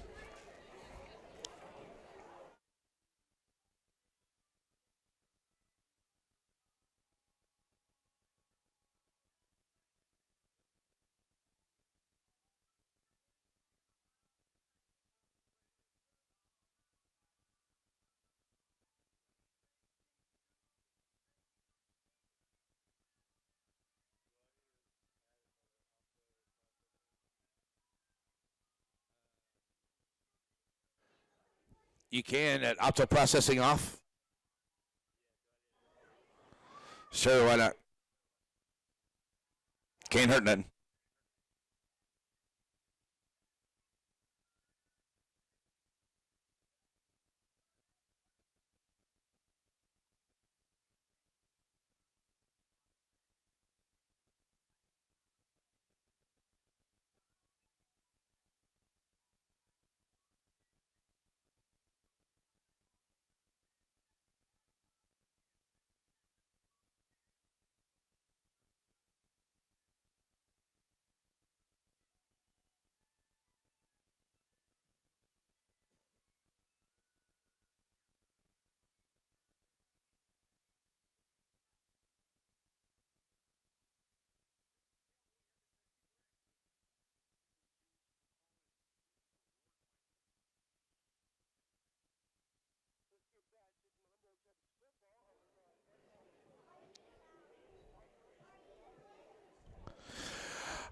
You can at auto processing off. Sure, why not? Can't hurt nothing.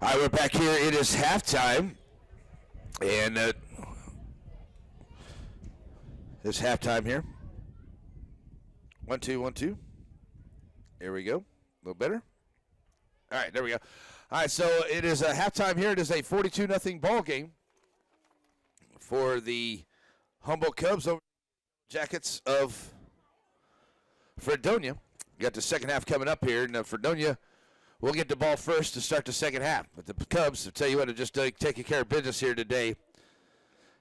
All right, we're back here. It is halftime, and it's halftime here. 1 2 1 2. Here we go. A little better. All right, there we go. All right, so it is a halftime here. It is a 42-0 ball game for the Humboldt Cubs over the Jackets of Fredonia. Got the second half coming up here, and Fredonia will get the ball first to start the second half. But the Cubs, I'll tell you what, are just taking care of business here today.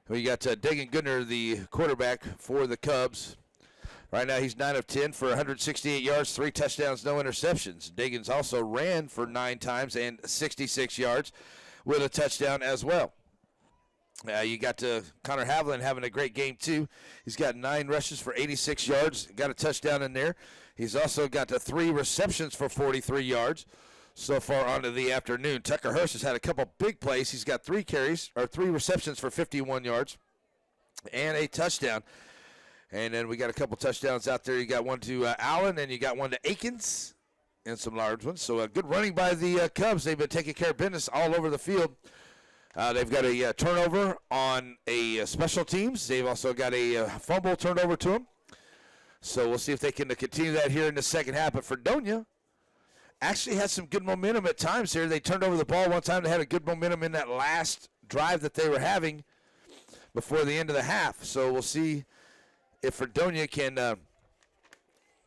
We got Dagan Goodner, the quarterback for the Cubs. Right now he's 9 of 10 for 168 yards, 3 touchdowns, no interceptions. Dagan's also ran for 9 times and 66 yards with a touchdown as well. You got Connor Haviland having a great game, too. He's got 9 rushes for 86 yards, got a touchdown in there. He's also got 3 receptions for 43 yards so far onto the afternoon. Tucker Hurst has had a couple big plays. He's got 3 receptions for 51 yards and a touchdown. And then we got a couple touchdowns out there. You got one to Allen, and you got one to Akins, and some large ones. So good running by the Cubs. They've been taking care of business all over the field. They've got a turnover on a special teams. They've also got a fumble turnover to them. So we'll see if they can continue that here in the second half. But Fredonia actually had some good momentum at times here. They turned over the ball one time. They had a good momentum in that last drive that they were having before the end of the half. So we'll see if Fredonia can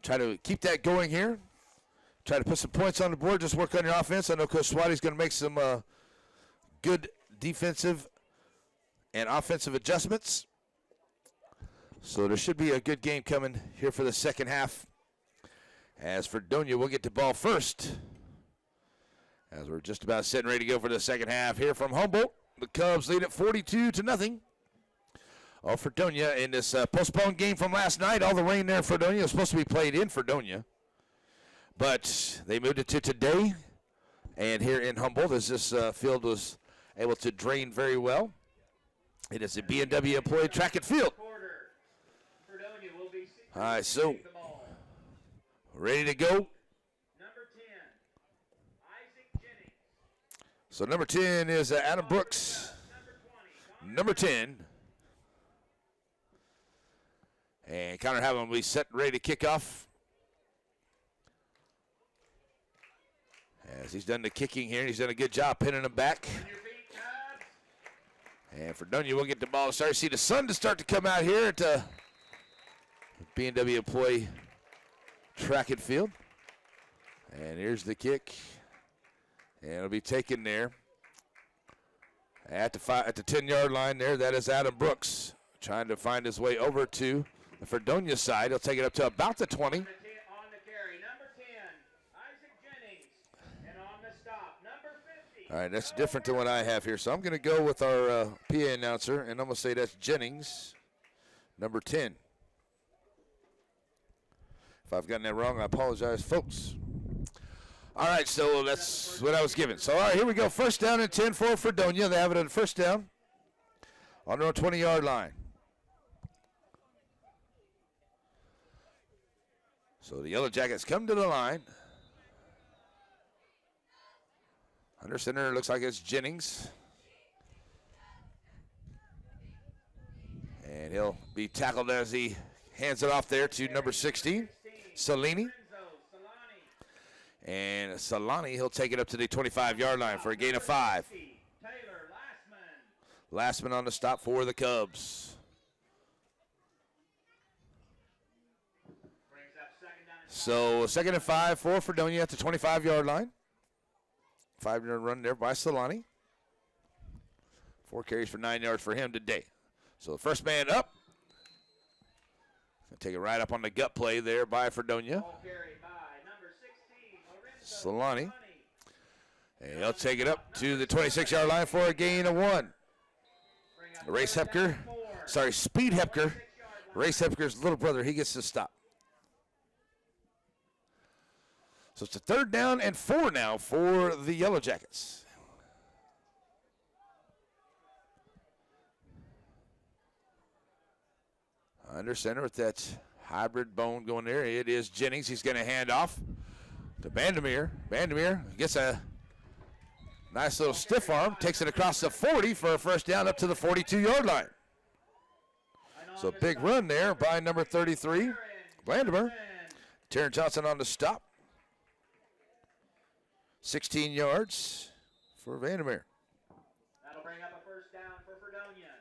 try to keep that going here. Try to put some points on the board. Just work on your offense. I know Coach Swati's going to make some good defensive and offensive adjustments. So there should be a good game coming here for the second half. As Fredonia will get the ball first. As we're just about setting ready to go for the second half here from Humboldt. The Cubs lead at 42-0. Oh, Fredonia in this postponed game from last night. All the rain there in Fredonia was supposed to be played in Fredonia. But they moved it to today. And here in Humboldt, as this field was able to drain very well. It is a B&W employee track and field. All right, so ready to go. Number 10, Isaac Jennings. So number 10 is Adam Brooks. Number 10. And Connor Haviland will be set ready to kick off. As he's done the kicking here, he's done a good job pinning him back. And Fredonia will get the ball started. See the sun to start to come out here at B&W Employee Track and Field. And here's the kick. And it'll be taken there at the 10-yard line there. That is Adam Brooks trying to find his way over to the Fredonia side. He'll take it up to about the 20. On the carry, number 10, Isaac Jennings. And on the stop, number 50. All right, that's different than what I have here. So I'm going to go with our PA announcer, and I'm going to say that's Jennings, number 10. If I've gotten that wrong, I apologize, folks. All right, so that's what I was given. So, all right, here we go. First down and 10 for Fredonia. They have it at first down on their 20-yard line. So the Yellow Jackets come to the line. Under center looks like it's Jennings. And he'll be tackled as he hands it off there to number 16, Salini. And Solani, he'll take it up to the 25-yard line for a gain of 5. Taylor Lastman on the stop for the Cubs. brings up second down and So 2nd and 5 for Fredonia at the 25-yard line. 5-yard run there by Solani. 4 carries for 9 yards for him today. So the first man up. Take it right up on the gut play there by Fredonia. ball carried by number 16, Lorenzo Solani. And he'll take it up to the 26-yard line for a gain of 1. Race Hepker, Speed Hepker. Race Hepker's little brother, he gets to stop. So it's a 3rd down and 4 now for the Yellow Jackets. Under center with that hybrid bone going there. It is Jennings. He's going to hand off to Bandemir. Bandemir gets a nice little stiff arm, takes it across the 40 for a first down up to the 42-yard line. So big run there by number 33, Bandemir. Taryn Johnson on the stop. 16 yards for Vandermeer. That'll bring up a first down for Fredonia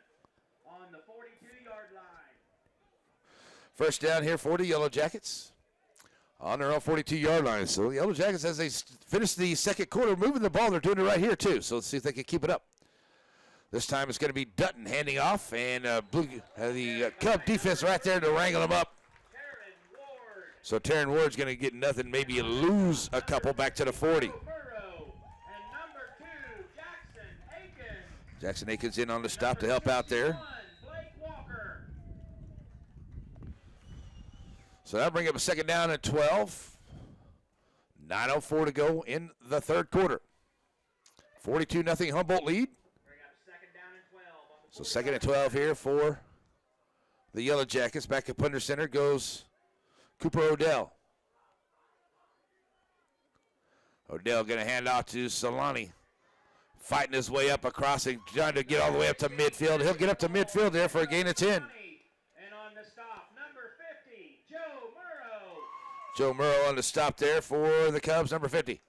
on the 42-yard line. First down here for the Yellow Jackets on their own 42-yard line. So the Yellow Jackets, as they finish the second quarter, moving the ball, they're doing it right here too. So let's see if they can keep it up. This time it's going to be Dutton handing off, and the Cub defense right there to wrangle them up. So Taryn Ward's going to get nothing, maybe lose a couple back to the 40. Jackson Akins in on the stop to help out there. So that'll bring up a second down and 12. 9:04 to go in the third quarter. 42-0 Humboldt lead. So second and 12 here for the Yellow Jackets. Back up under center goes Cooper Odell. Odell going to hand off to Solani. Fighting his way up across and trying to get all the way up to midfield. He'll get up to midfield there for a gain of 10. And on the stop, number 50, Joe Murrow. Joe Murrow on the stop there for the Cubs, number 50.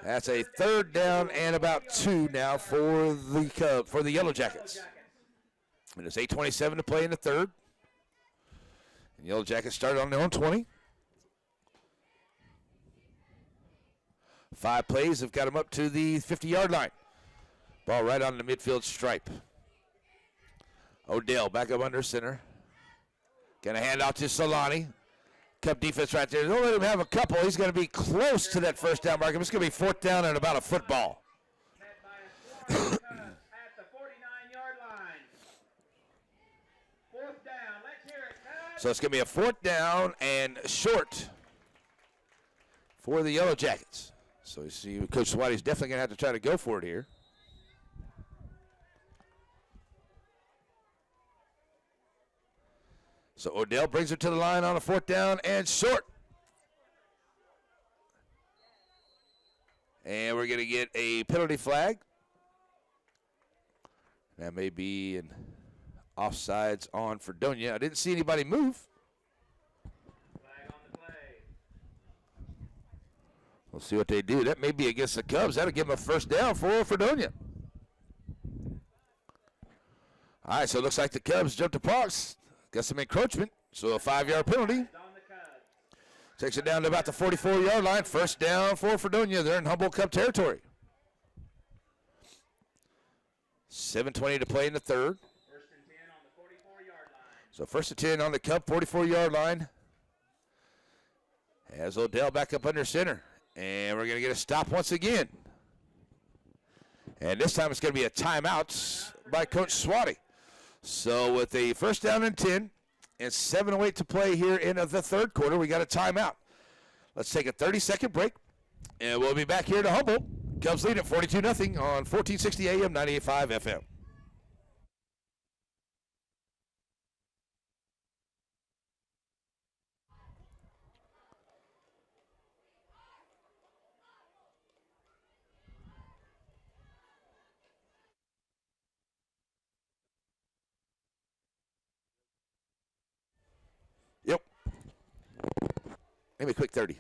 That's a third down and about 2 now for the Yellow Jackets. And it's 8:27 to play in the third. And Yellow Jackets started on their own 20. 5 plays have got them up to the 50-yard line. Ball right on the midfield stripe. Odell back up under center. Going to hand out to Solani. Cub defense right there. Don't let him have a couple. He's going to be close to that first down mark. It's going to be fourth down and about a football. At the 49-yard line. Fourth down. Let's hear it, Cubs. So it's going to be a fourth down and short for the Yellow Jackets. So you see Coach Swatty's definitely going to have to try to go for it here. So Odell brings it to the line on a fourth down and short. And we're going to get a penalty flag. That may be an offsides on Fredonia. I didn't see anybody move. Flag on the play. We'll see what they do. That may be against the Cubs. That'll give them a first down for Fredonia. All right, so it looks like the Cubs jumped the parks. Got some encroachment, so a 5-yard penalty. On the Cubs. Takes it down to about the 44-yard line. First down for Fredonia. They're in Humboldt Cup territory. 7:20 to play in the third. First and 10 on the 44-yard line. So first and 10 on the Cub 44-yard line. As Odell back up under center. And we're going to get a stop once again. And this time it's going to be a timeout by Coach Swati. So with a first down and 10 and 7:08 to play here in the third quarter, we got a timeout. Let's take a 30-second break, and we'll be back here to Humboldt. Cubs lead at 42-0 on 1460 AM, 98.5 FM. Yep. Maybe a quick 30.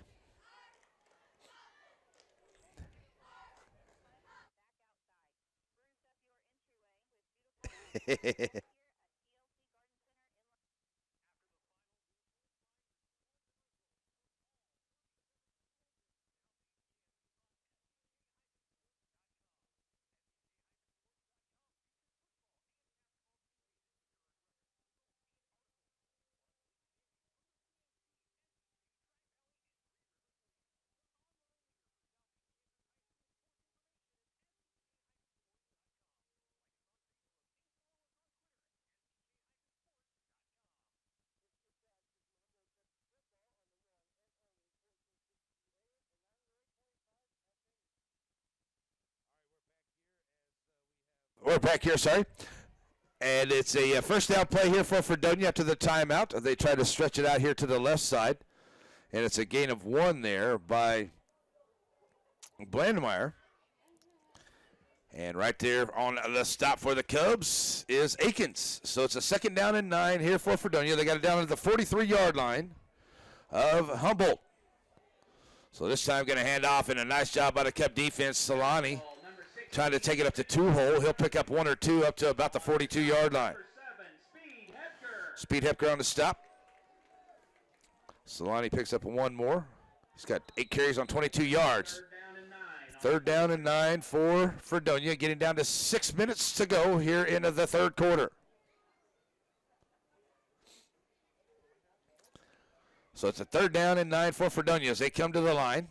We're back here, sorry. And it's a first down play here for Fredonia after the timeout. They try to stretch it out here to the left side. And it's a gain of 1 there by Blandemeyer. And right there on the stop for the Cubs is Akins. So it's a second down and 9 here for Fredonia. They got it down to the 43-yard line of Humboldt. So this time going to hand off, and a nice job by the Cub defense. Solani trying to take it up to 2-hole. He'll pick up 1 or 2 up to about the 42-yard line. Speed Hepker on the stop. Solani picks up 1 more. He's got 8 carries on 22 yards. Third down and 9 for Fredonia, getting down to 6 minutes to go here into the third quarter. So it's a third down and 9 for Fredonia as they come to the line.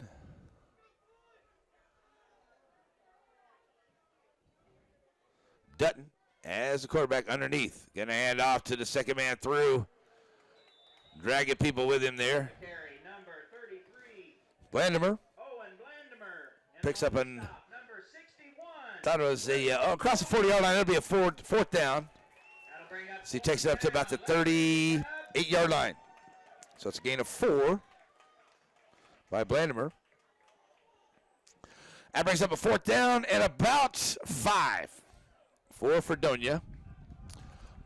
Dutton as the quarterback underneath. Going to hand off to the second man through. Dragging people with him there. Blandemer picks up an, thought it was a, across the 40-yard line. It'll be a fourth down. So he takes it up to about the 38-yard line. So it's a gain of 4 by Blandemer. That brings up a fourth down and about 5 for Fredonia.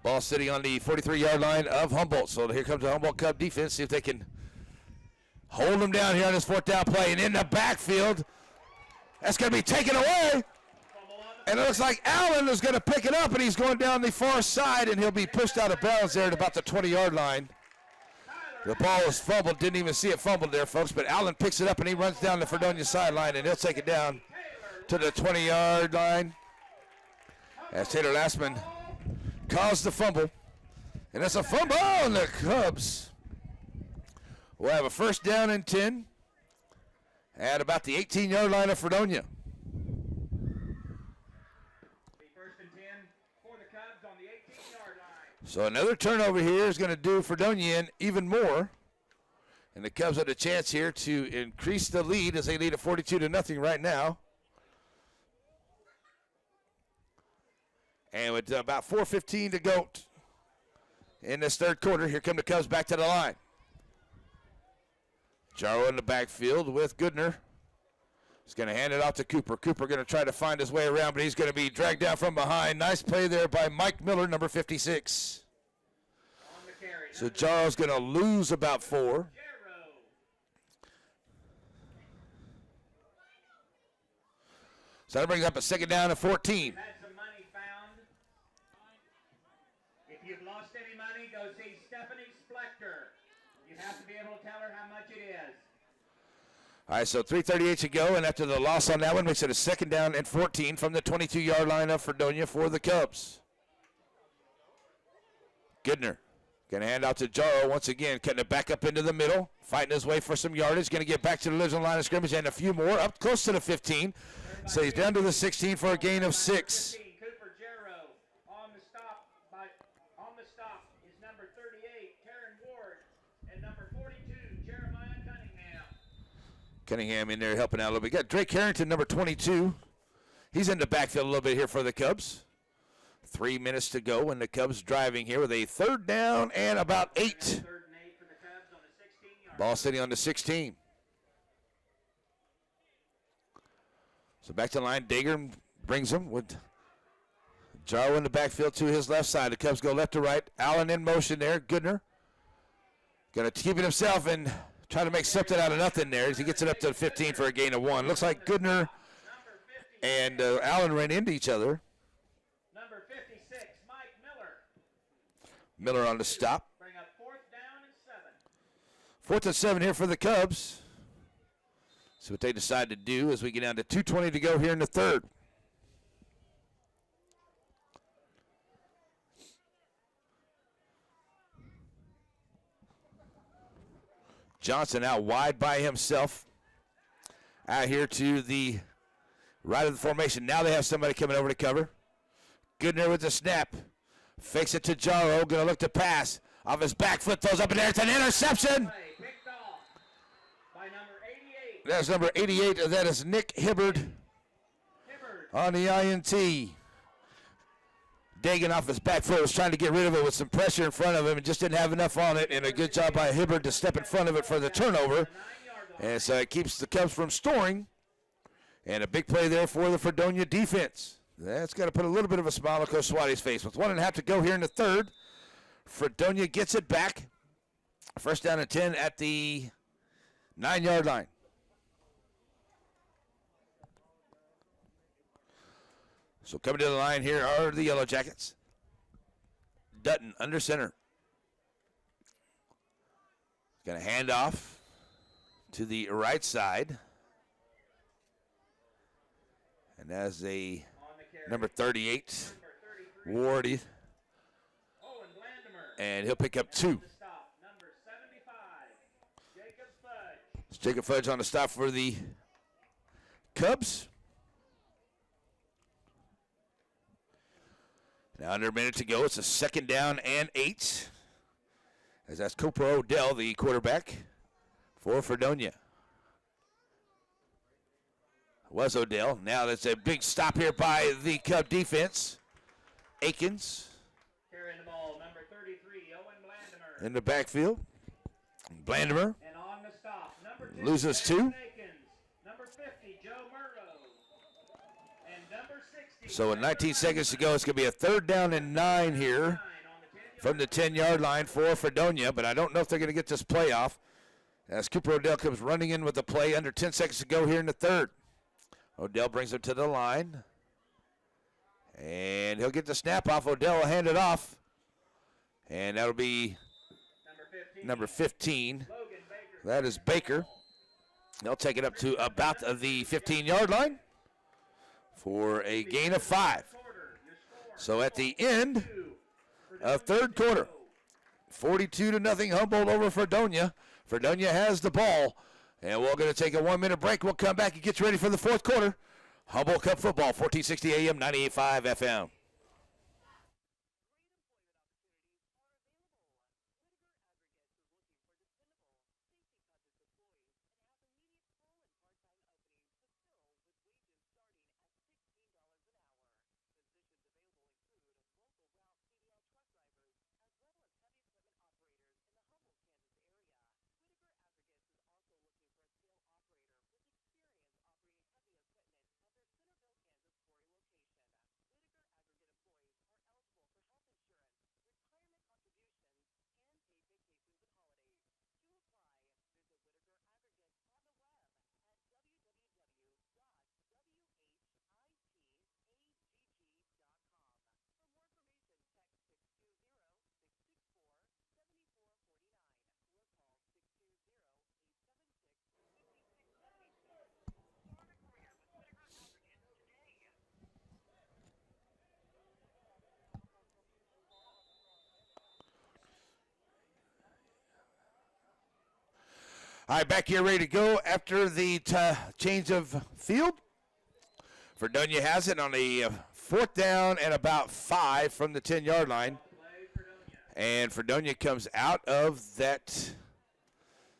Ball sitting on the 43-yard line of Humboldt. So here comes the Humboldt Cub defense. See if they can hold them down here on this fourth down play. And in the backfield, that's going to be taken away. And it looks like Allen is going to pick it up, and he's going down the far side, and he'll be pushed out of bounds there at about the 20-yard line. The ball was fumbled. Didn't even see it fumbled there, folks. But Allen picks it up, and he runs down the Fredonia sideline, and he'll take it down to the 20-yard line. As Taylor Lastman caused the fumble. And it's a fumble, and the Cubs will have a first down and 10 at about the 18-yard line of Fredonia. First and 10 for the Cubs on the 18-yard line. So another turnover here is going to do Fredonia in even more. And the Cubs have a chance here to increase the lead as they lead at 42-0 right now. And with about 4:15 to go in this third quarter, here come the Cubs back to the line. Jarrow in the backfield with Goodner. He's going to hand it off to Cooper. Cooper going to try to find his way around, but he's going to be dragged down from behind. Nice play there by Mike Miller, number 56. So Jarrow's going to lose about 4. So that brings up a second down and 14. Stephanie Splector. You have to be able to tell her how much it is. All right, so 3:38 to go, and after the loss on that one, makes it a 2nd down and 14 from the 22-yard line of Fredonia for the Cubs. Goodner going to hand out to Jaro once again, cutting it back up into the middle, fighting his way for some yardage, going to get back to the original line of scrimmage and a few more, up close to the 15. So he's down to the 16 for a gain of 6. Cooper Jarrow on the stop. On the stop is number 38, Taryn Ward, and number 42, Jeremiah Cunningham. Cunningham in there helping out a little bit. Got Drake Harrington, number 22. He's in the backfield a little bit here for the Cubs. 3 minutes to go, and the Cubs driving here with a 3rd down and about 8. 3rd and 8 for the Cubs on the 16-yard. Ball sitting on the 16. So back to the line. Dager brings him with Jaro in the backfield to his left side. The Cubs go left to right. Allen in motion there. Goodner going to keep it himself and try to make something out of nothing there as he gets it up to the 15 for a gain of 1. Looks like Goodner and Allen ran into each other. Number 56, Mike Miller. Miller on the stop. Bring up 4th down and 7. 4th and 7 here for the Cubs. See what they decide to do as we get down to 2:20 to go here in the 3rd. Johnson out wide by himself. Out here to the right of the formation. Now they have somebody coming over to cover. Goodner with the snap. Fakes it to Jaro. Going to look to pass. Off his back foot, throws up in there. It's an interception. Play picked off by number 88. That's number 88. That is Nick Hibbard Hibbard. on the INT. Dagan off his back foot was trying to get rid of it with some pressure in front of him and just didn't have enough on it. And a good job by Hibbard to step in front of it for the turnover. And so it keeps the Cubs from scoring. And a big play there for the Fredonia defense. That's got to put a little bit of a smile on Coach Swati's face. With 1.5 to go here in the 3rd, Fredonia gets it back. 1st down and 10 at the 9-yard line. So coming to the line here are the Yellow Jackets. Dutton under center. Going to hand off to the right side. And as a number 38, Ward. Owen Blandimer. And he'll pick up 2. Number 75, Jacob Fudge. It's Jacob Fudge on the stop for the Cubs. Now under a minute to go. It's a 2nd down and 8. As that's Cooper Odell, the quarterback for Fredonia. Was Odell. Now that's a big stop here by the Cub defense. Akins Carrying the ball, number 33, Owen Blandimer. in the backfield. Blandimer And on the stop, number 2, loses 2. Akins. Number 50, Joe Murrow. And number 60. So with 19 seconds to go, it's going to be a 3rd down and 9 here from the 10-yard line for Fredonia. But I don't know if they're going to get this play off as Cooper Odell comes running in with the play under 10 seconds to go here in the 3rd. Odell brings him to the line. And he'll get the snap off. Odell will hand it off. And that'll be number 15. That is Baker. They'll take it up to about the 15-yard line for a gain of 5. So at the end of 3rd quarter, 42-0 Humboldt over Fredonia. Fredonia has the ball. And we're going to take a 1-minute break. We'll come back and get you ready for the 4th quarter. Humboldt Cup football, 1460 AM, 98.5 FM. All right, back here ready to go after the change of field. Fredonia has it on a 4th down and about 5 from the 10-yard line. And Fredonia comes out of that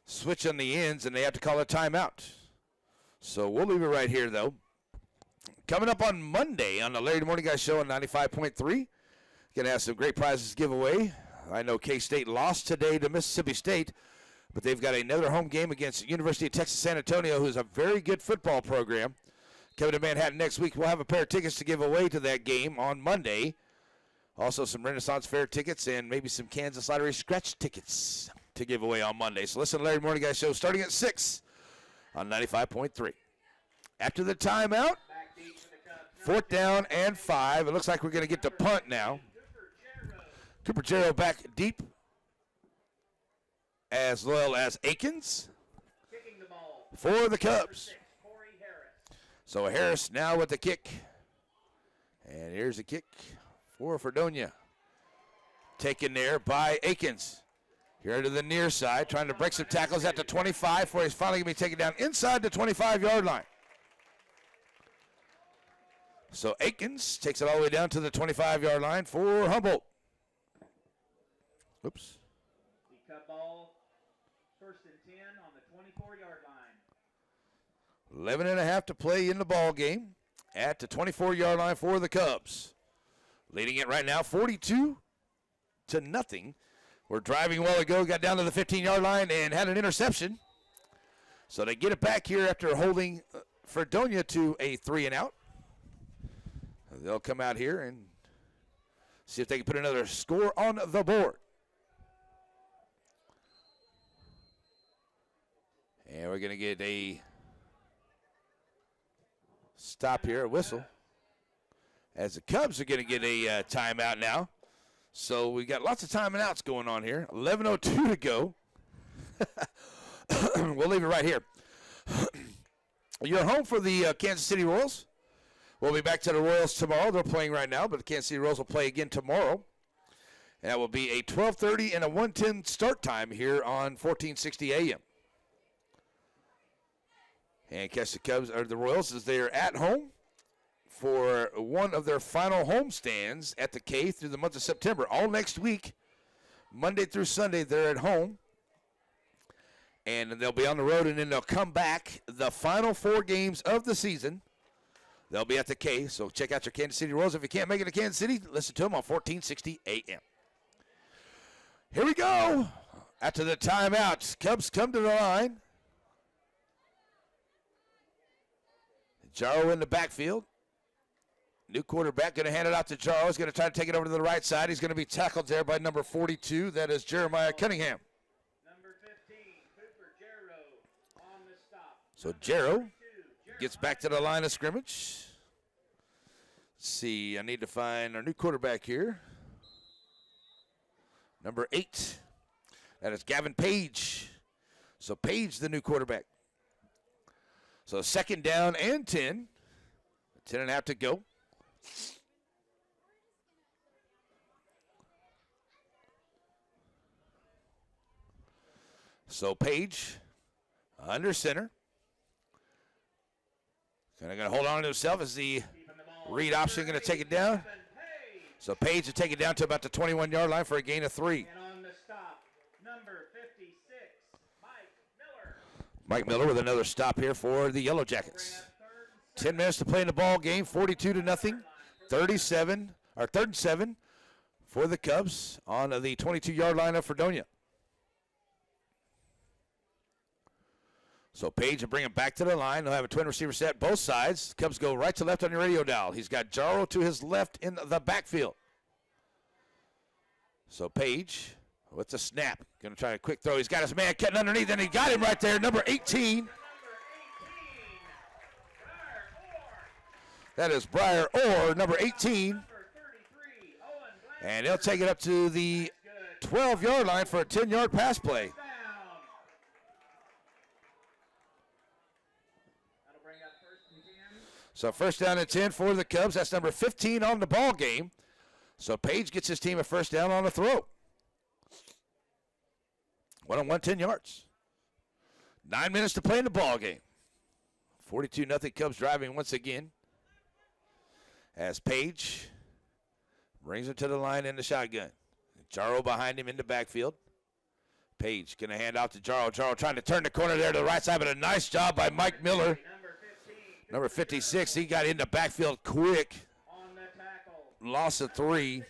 switch on the ends, and they have to call a timeout. So we'll leave it right here, though. Coming up on Monday on the Larry the Morning Guy Show on 95.3. Going to have some great prizes to give away. I know K-State lost today to Mississippi State, but they've got another home game against University of Texas San Antonio, who's a very good football program. Coming to Manhattan next week. We'll have a pair of tickets to give away to that game on Monday. Also some Renaissance Fair tickets and maybe some Kansas Lottery scratch tickets to give away on Monday. So listen to Larry Morning Guy Show starting at 6 on 95.3. After the timeout, 4th down and 5. It looks like we're going to get to punt now. Cooper Jarrow back deep, as well as Akins for the Cubs. So Harris now with the kick. And here's the kick for Fredonia. Taken there by Akins. Here to the near side, trying to break some tackles at the 25 before he's finally going to be taken down inside the 25-yard line. So Akins takes it all the way down to the 25-yard line for Humboldt. Oops. The cut ball, 1st and 10 on the 24-yard line. 11 and a half to play in the ball game at the 24-yard line for the Cubs. Leading it right now 42-0. We're driving a while ago, got down to the 15-yard line and had an interception. So they get it back here after holding Fredonia to a 3-and-out. They'll come out here and see if they can put another score on the board. And we're going to get a stop here, a whistle, as the Cubs are going to get a timeout now. So we got lots of timeouts going on here. 11:02 to go. We'll leave it right here. You're home for the Kansas City Royals. We'll be back to the Royals tomorrow. They're playing right now, but the Kansas City Royals will play again tomorrow. And that will be a 12:30 and a 1:10 start time here on 1460 AM. And catch the Cubs or the Royals as they are at home for one of their final home stands at the K through the month of September. All next week, Monday through Sunday, they're at home. And they'll be on the road, and then they'll come back the final 4 games of the season. They'll be at the K, so check out your Kansas City Royals. If you can't make it to Kansas City, listen to them on 1460 AM. Here we go. After the timeout, Cubs come to the line. Jarrow in the backfield. New quarterback going to hand it out to Jarrow. He's going to try to take it over to the right side. He's going to be tackled there by number 42. That is Jeremiah Cunningham. Number 15, Cooper Jarrow on the stop. So Jarrow gets back to the line of scrimmage. Let's see, I need to find our new quarterback here. Number 8. That is Gavin Page. So Page, the new quarterback. So 2nd down and 10. 10 and a half to go. So Page under center. Kind of going to hold on to himself as the read option going to take it down. So Page will take it down to about the 21-yard line for a gain of 3. And on the stop, number 56, Mike Miller. Mike Miller with another stop here for the Yellow Jackets. 10 minutes to play in the ball game, 42-0. 3rd and 7 for the Cubs on the 22-yard line of Fredonia. So Page will bring him back to the line. They'll have a twin receiver set both sides. Cubs go right to left on your radio dial. He's got Jarrow to his left in the backfield. So Page with the snap. Going to try a quick throw. He's got his man cutting underneath, and he got him right there, number 18. That is Briar Orr, number 18. And they'll take it up to the 12-yard line for a 10-yard pass play. So 1st down and 10 for the Cubs. That's number 15 on the ball game. So Page gets his team a 1st down on the throw. 1-on-1, 10 yards. 9 minutes to play in the ball game. 42-0 Cubs driving once again. As Page brings him to the line in the shotgun. Jarro behind him in the backfield. Page going to hand off to Jarro. Jarro trying to turn the corner there to the right side, but a nice job by Mike Miller. Number 56, he got in the backfield quick. On the tackle. Loss of 3. 66,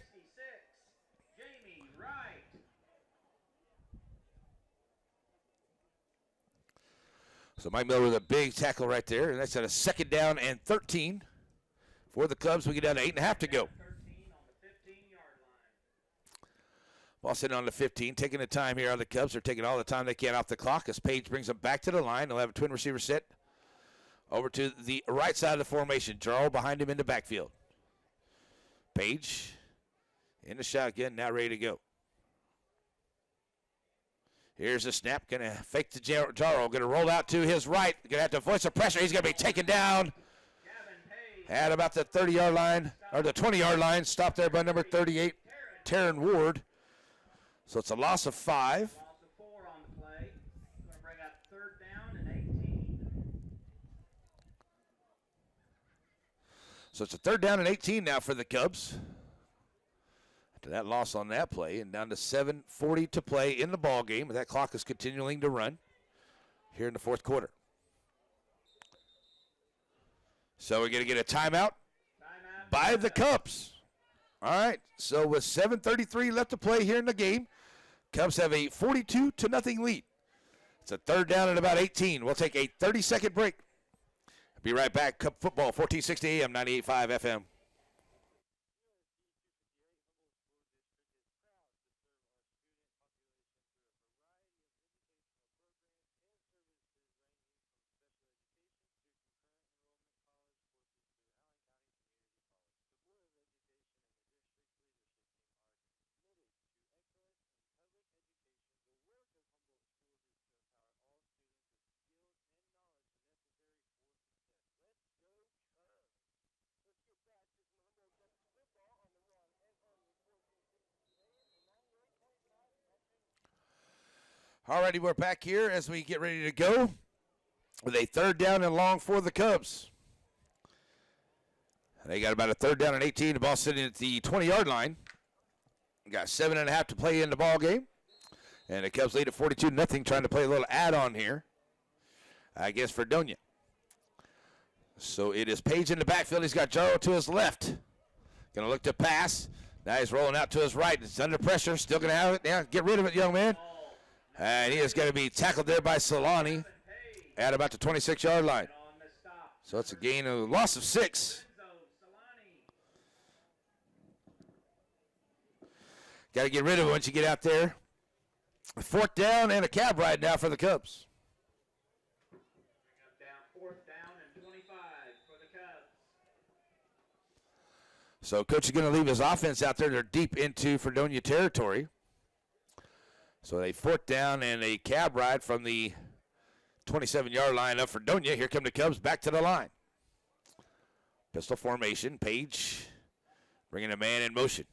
Jamie Wright. So Mike Miller with a big tackle right there, and that's at a 2nd down and 13 for the Cubs. We get down to 8.5 to go. 13 on the 15-yard line. Ball sitting on the 15, taking the time here on the Cubs. They're taking all the time they can off the clock as Page brings them back to the line. They'll have a twin receiver set over to the right side of the formation. Jarl behind him in the backfield. Page in the shotgun, now ready to go. Here's the snap, going to fake to Jarl, going to roll out to his right. Going to have to voice the pressure. He's going to be taken down at about the 30-yard line, or the 20-yard line. Stopped there by number 38, Taryn Ward. So it's a loss of 5. Loss of 4 on the play. Going to bring up 3rd down and 18. So it's a 3rd down and 18 now for the Cubs. After that loss on that play, and down to 7:40 to play in the ball game. That clock is continuing to run here in the 4th quarter. So we're going to get a timeout by the Cubs. All right, so with 7:33 left to play here in the game, Cubs have a 42-0 lead. It's a 3rd down and about 18. We'll take a 30-second break. Be right back. Cub football, 1460 AM, 98.5 FM. All righty, we're back here as we get ready to go with a 3rd down and long for the Cubs. They got about a 3rd down and 18. The ball sitting at the 20-yard line. Got 7.5 to play in the ball game. And the Cubs lead at 42-0, trying to play a little add-on here against Fredonia. So it is Page in the backfield. He's got Jarro to his left. Going to look to pass. Now he's rolling out to his right. It's under pressure. Still going to have it. Now get rid of it, young man. And he is going to be tackled there by Solani at about the 26-yard line. So it's a gain of loss of 6. Got to get rid of it once you get out there. 4th down and a cab ride now for the Cubs. Down 4th down and 25 for the Cubs. So coach is going to leave his offense out there. They're deep into Fredonia territory. So a 4th down and a cab ride from the 27-yard line of Fredonia. Here come the Cubs back to the line. Pistol formation. Page bringing a man in motion.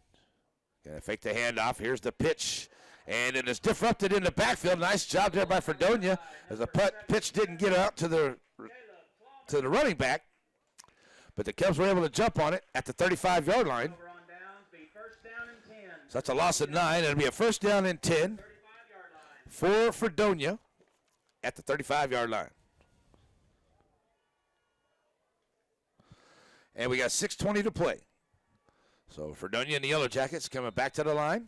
Going to fake the handoff. Here's the pitch. And it is disrupted in the backfield. Nice job there by Fredonia as the pitch didn't get out to the running back. But the Cubs were able to jump on it at the 35-yard line. So that's a loss of 9. It'll be a 1st down and 10 for Fredonia at the 35-yard line. And we got 6:20 to play. So Fredonia and the Yellow Jackets coming back to the line.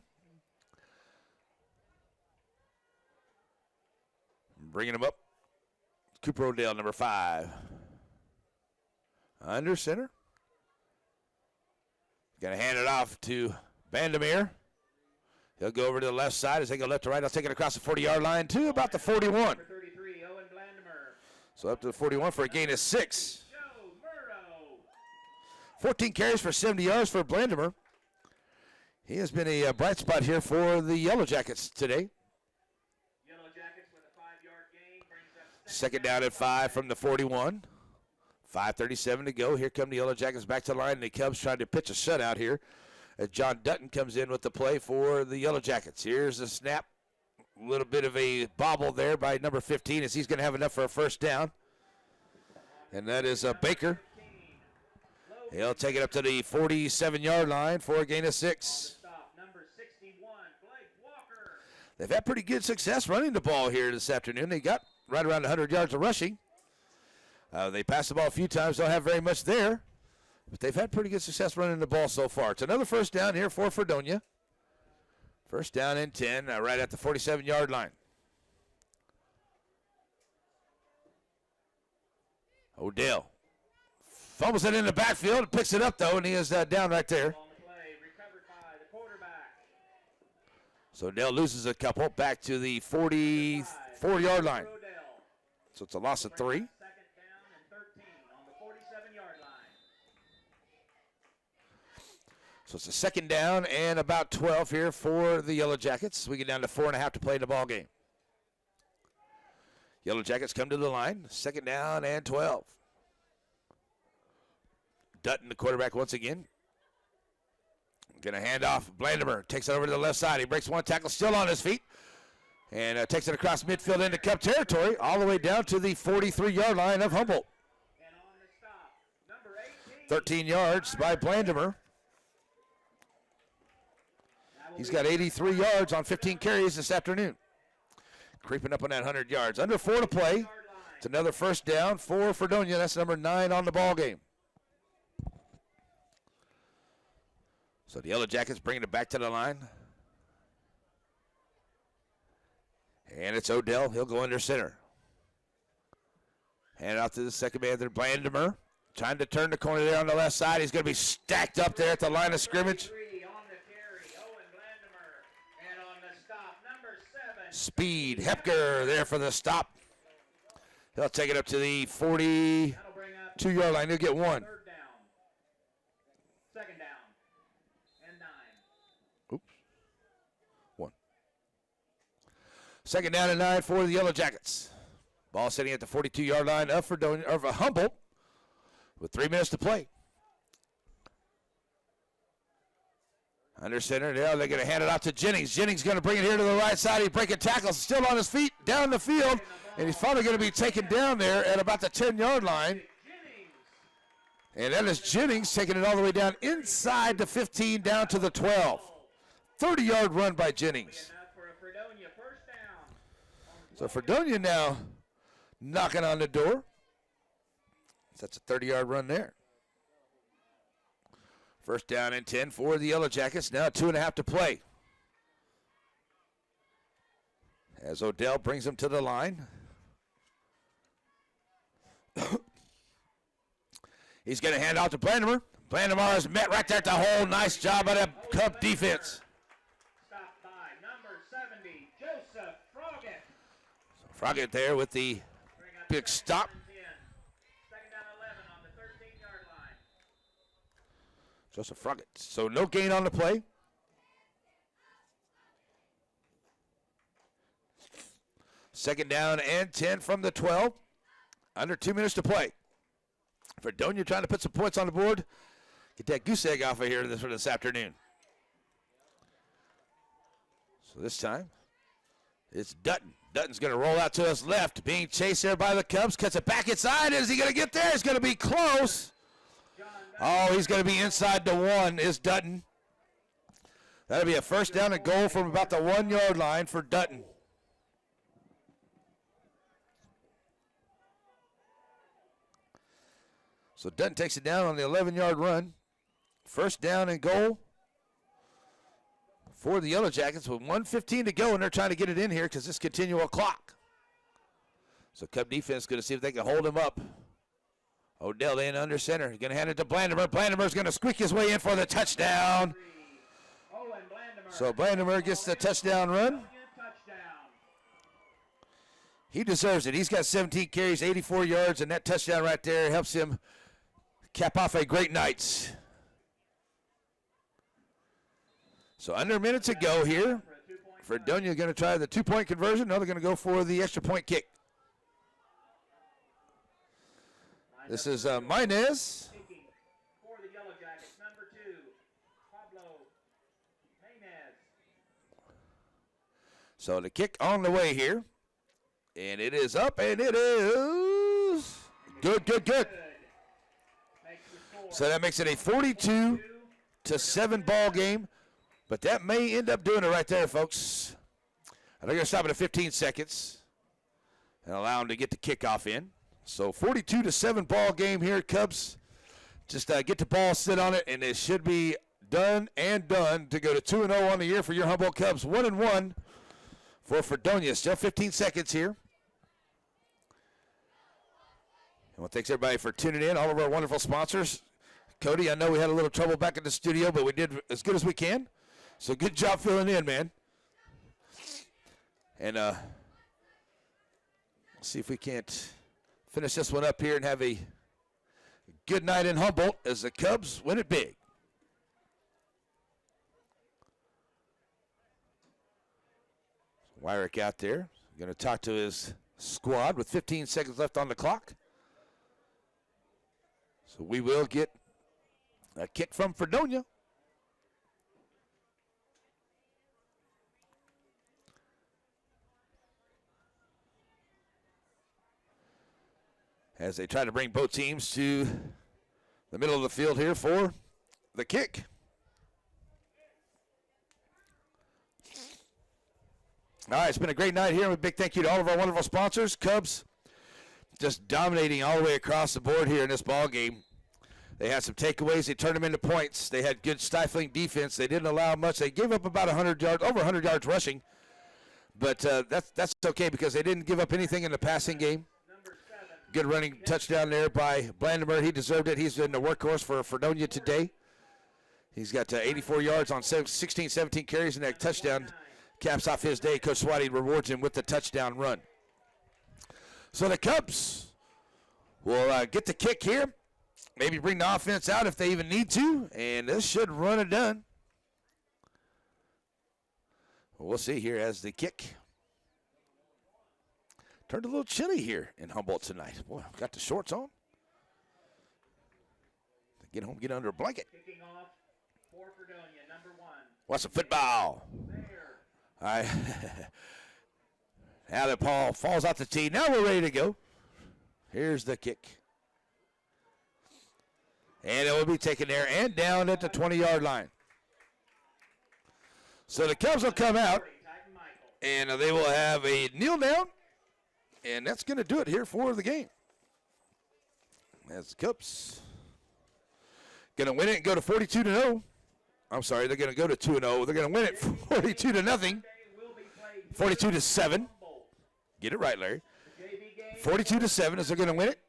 Bringing them up. Cooper Odell, number 5. Under center. Going to hand it off to Bandemir. He'll go over to the left side. As they go left to right, I'll take it across the 40-yard line to about the 41. So up to the 41 for a gain of 6. 14 carries for 70 yards for Blandimer. He has been a bright spot here for the Yellow Jackets today. Yellow Jackets with a 5-yard gain brings up 2nd down at 5 from the 41. 5:37 to go. Here come the Yellow Jackets back to the line, and the Cubs trying to pitch a shutout here as John Dutton comes in with the play for the Yellow Jackets. Here's the snap. little bit of a bobble there by number 15 as he's going to have enough for a first down. And that is Baker. He'll take it up to the 47-yard line for a gain of 6. Number 61, Blake Walker. They've had pretty good success running the ball here this afternoon. They got right around 100 yards of rushing. They passed the ball a few times, don't have very much there. But they've had pretty good success running the ball so far. It's another first down here for Fredonia. First down and 10, right at the 47-yard line. Odell fumbles it in the backfield, picks it up, though, and he is down right there. On the play, recovered by the quarterback. So Odell loses a couple back to the 44-yard line. Odell. So it's a loss of 3. Second down and 13 on the 47-yard line. So it's a second down and about 12 here for the Yellow Jackets. We get down to 4.5 to play in the ball game. Yellow Jackets come to the line. Second down and 12. Dutton, the quarterback, once again. Going to hand off. Blandimer takes it over to the left side. He breaks one tackle, still on his feet. And takes it across midfield into Cup territory, all the way down to the 43-yard line of Humboldt. And on the stop, number 18. 13 yards by Blandimer. He's got 83 yards on 15 carries this afternoon. Creeping up on that 100 yards. Under 4 to play. It's another first down for Fredonia. That's number 9 on the ball game. So the Yellow Jackets bringing it back to the line. And it's Odell. He'll go under center. Hand it out to the second man there, Blandimer. Trying to turn the corner there on the left side. He's going to be stacked up there at the line of scrimmage. Speed. Hepker there for the stop. He'll take it up to the 42-yard line. He'll get 1. Third down. Second down. And 9. Oops. 1. Second down and 9 for the Yellow Jackets. Ball sitting at the 42-yard line of Fredonia, of Humboldt with 3 minutes to play. Under center, now they're going to hand it out to Jennings. Jennings going to bring it here to the right side. He's breaking tackles, still on his feet, down the field, and he's probably going to be taken down there at about the 10-yard line. And that is Jennings taking it all the way down inside the 15, down to the 12. 30-yard run by Jennings. So Fredonia now knocking on the door. That's a 30-yard run there. First down and 10 for the Yellow Jackets. Now 2.5 to play. As Odell brings them to the line. He's going to hand off to Blandimer. Blandimer is met right there at the hole. Nice job by the Cub defense. Stopped by number 70, Joseph Froggett. So Froggett there with the big stop. Second down 11 on the 13-yard line. Joseph Froggett. So no gain on the play. Second down and 10 from the 12. Under 2 minutes to play. Fredonia trying to put some points on the board. Get that goose egg off of here for this afternoon. So this time, it's Dutton. Dutton's going to roll out to his left. Being chased there by the Cubs. Cuts it back inside. Is he going to get there? He's going to be close. Oh, he's going to be inside the 1 is Dutton. That'll be a first down and goal from about the 1-yard line for Dutton. So Dutton takes it down on the 11-yard run. First down and goal for the Yellow Jackets with 1:15 to go, and they're trying to get it in here because it's continual clock. So Cub defense going to see if they can hold him up. Odell in under center. He's going to hand it to Blandimer. Blandimer's going to squeak his way in for the touchdown. So Blandimer gets the touchdown run. He deserves it. He's got 17 carries, 84 yards, and that touchdown right there helps him cap off a great night. So under a minute to go here. Fredonia going to try the 2-point conversion. No, they're going to go for the extra point kick. This is Minez. For the Yellow Jackets, number 2, Pablo Minez. So the kick on the way here. And it is up, and it is good. Makes the score So that makes it a 42-7 ball game. But that may end up doing it right there, folks. And they're going to stop it at 15 seconds and allow them to get the kickoff in. So 42-7 ball game here, Cubs. Just get the ball, sit on it, and it should be done and done to go to 2-0 on the year for your Humboldt Cubs. 1-1 for Fredonia. Still 15 seconds here. I want to thank everybody for tuning in, all of our wonderful sponsors. Cody, I know we had a little trouble back in the studio, but we did as good as we can. So good job filling in, man. And let's see if we can't finish this one up here and have a good night in Humboldt as the Cubs win it big. Wyrick out there, going to talk to his squad with 15 seconds left on the clock. So we will get a kick from Fredonia. As they try to bring both teams to the middle of the field here for the kick. All right, it's been a great night here. A big thank you to all of our wonderful sponsors. Cubs just dominating all the way across the board here in this ball game. They had some takeaways. They turned them into points. They had good stifling defense. They didn't allow much. They gave up about 100 yards, over 100 yards rushing. But that's okay because they didn't give up anything in the passing game. Good running touchdown there by Blandimer. He deserved it. He's been the workhorse for Fredonia today. He's got 84 yards on 16, 17 carries, and that touchdown caps off his day. Coach Swati rewards him with the touchdown run. So the Cubs will get the kick here. Maybe bring the offense out if they even need to, and this should run it done. We'll see here as the kick. Turned a little chilly here in Humboldt tonight. Boy, got the shorts on. Get home, get under a blanket. kicking off for Fredonia, number 1. Watch the football. There. All right. Now that Paul falls out the tee. Now we're ready to go. Here's the kick. And it will be taken there and down at the 20-yard line. So the Cubs will come out, and they will have a kneel down, and that's going to do it here for the game. As the Cubs going to win it and go to 42-0. I'm sorry, they're going to go to 2-0. They're going to win it 42-0. 42-7. Get it right, Larry. 42-7 as they're going to win it.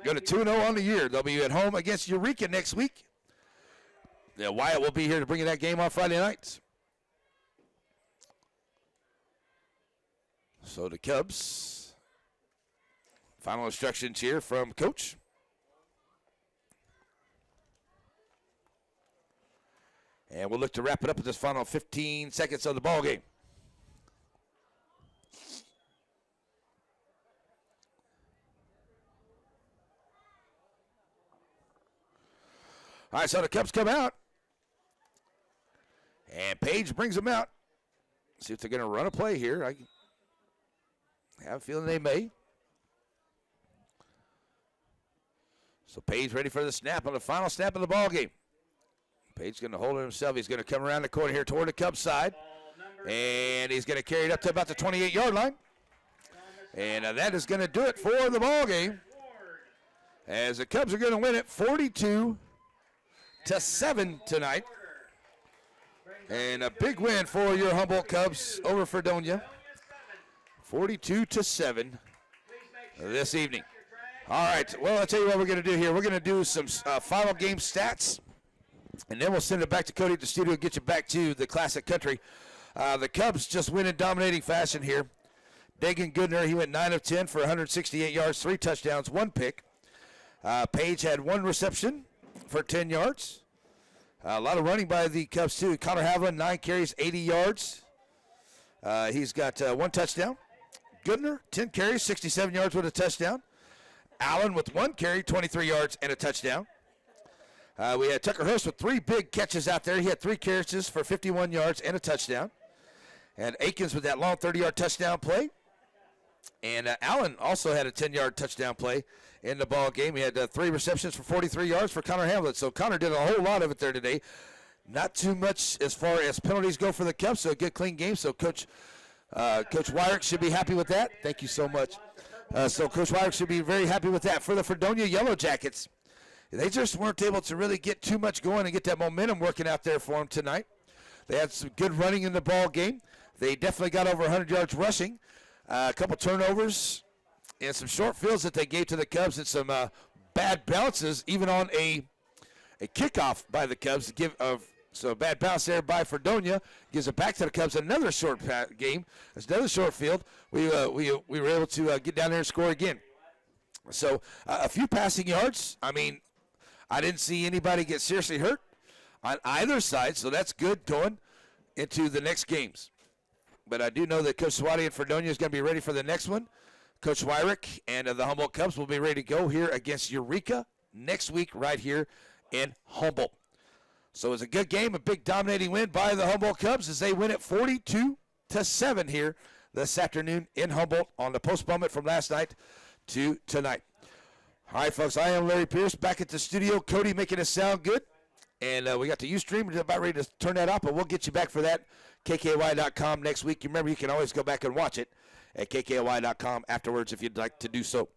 Go to 2-0 on the year. They'll be at home against Eureka next week. Yeah, Wyatt will be here to bring you that game on Friday nights. So the Cubs, final instructions here from Coach. And we'll look to wrap it up with this final 15 seconds of the ball game. All right, so the Cubs come out. And Page brings them out. See if they're going to run a play here. I have a feeling they may. So Page ready for the snap on the final snap of the ball game. Page going to hold it himself. He's going to come around the corner here toward the Cubs side. And he's going to carry it up to about the 28-yard line. And that is going to do it for the ball game. As the Cubs are going to win it 42-7 tonight. And a big win for your Humboldt Cubs over Fredonia. 42-7 this evening. All right, well, I'll tell you what we're going to do here. We're going to do some final game stats, and then we'll send it back to Cody at the studio and get you back to the Classic Country. The Cubs just win in dominating fashion here. Dagan Goodner, he went 9 of 10 for 168 yards, 3 touchdowns, 1 pick. Page had 1 reception for 10 yards. A lot of running by the Cubs, too. Connor Haviland, 9 carries, 80 yards. He's got 1 touchdown. Goodner, 10 carries, 67 yards with a touchdown. Allen with 1 carry, 23 yards and a touchdown. We had Tucker Hurst with 3 big catches out there. He had 3 catches for 51 yards and a touchdown. And Akins with that long 30-yard touchdown play. And Allen also had a 10-yard touchdown play in the ball game. He had 3 receptions for 43 yards for Connor Hamlet. So Connor did a whole lot of it there today. Not too much as far as penalties go for the Cubs, so a good, clean game. So Coach Wyrick should be happy with that. Thank you so much. So Coach Wyrick should be very happy with that. For the Fredonia Yellow Jackets, they just weren't able to really get too much going and get that momentum working out there for them tonight. They had some good running in the ball game. They definitely got over 100 yards rushing. A couple turnovers and some short fields that they gave to the Cubs and some bad bounces, even on a kickoff by the Cubs. So a bad bounce there by Fredonia gives it back to the Cubs. Another short game. It's another short field. We were able to get down there and score again. So a few passing yards. I mean, I didn't see anybody get seriously hurt on either side, so that's good going into the next games. But I do know that Coach Swati and Fredonia is going to be ready for the next one. Coach Wyrick and the Humboldt Cubs will be ready to go here against Eureka next week right here in Humboldt. So it's a good game, a big dominating win by the Humboldt Cubs as they win it 42-7 here this afternoon in Humboldt on the postponement from last night to tonight. All right, folks, I am Larry Pierce back at the studio. Cody making us sound good. And we got the Ustream. We're about ready to turn that off, but we'll get you back for that. KKY.com next week. You remember, you can always go back and watch it at KKY.com afterwards if you'd like to do so.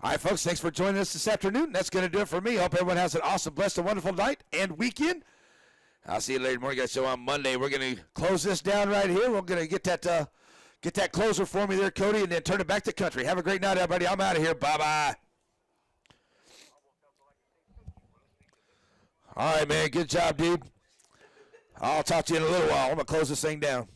All right, folks, thanks for joining us this afternoon. That's going to do it for me. Hope everyone has an awesome, blessed, and wonderful night and weekend. I'll see you later morning, guys. So on Monday, we're going to close this down right here. We're going to get that closer for me there, Cody, and then turn it back to country. Have a great night, everybody. I'm out of here. Bye-bye. All right, man. Good job, dude. I'll talk to you in a little while. I'm going to close this thing down.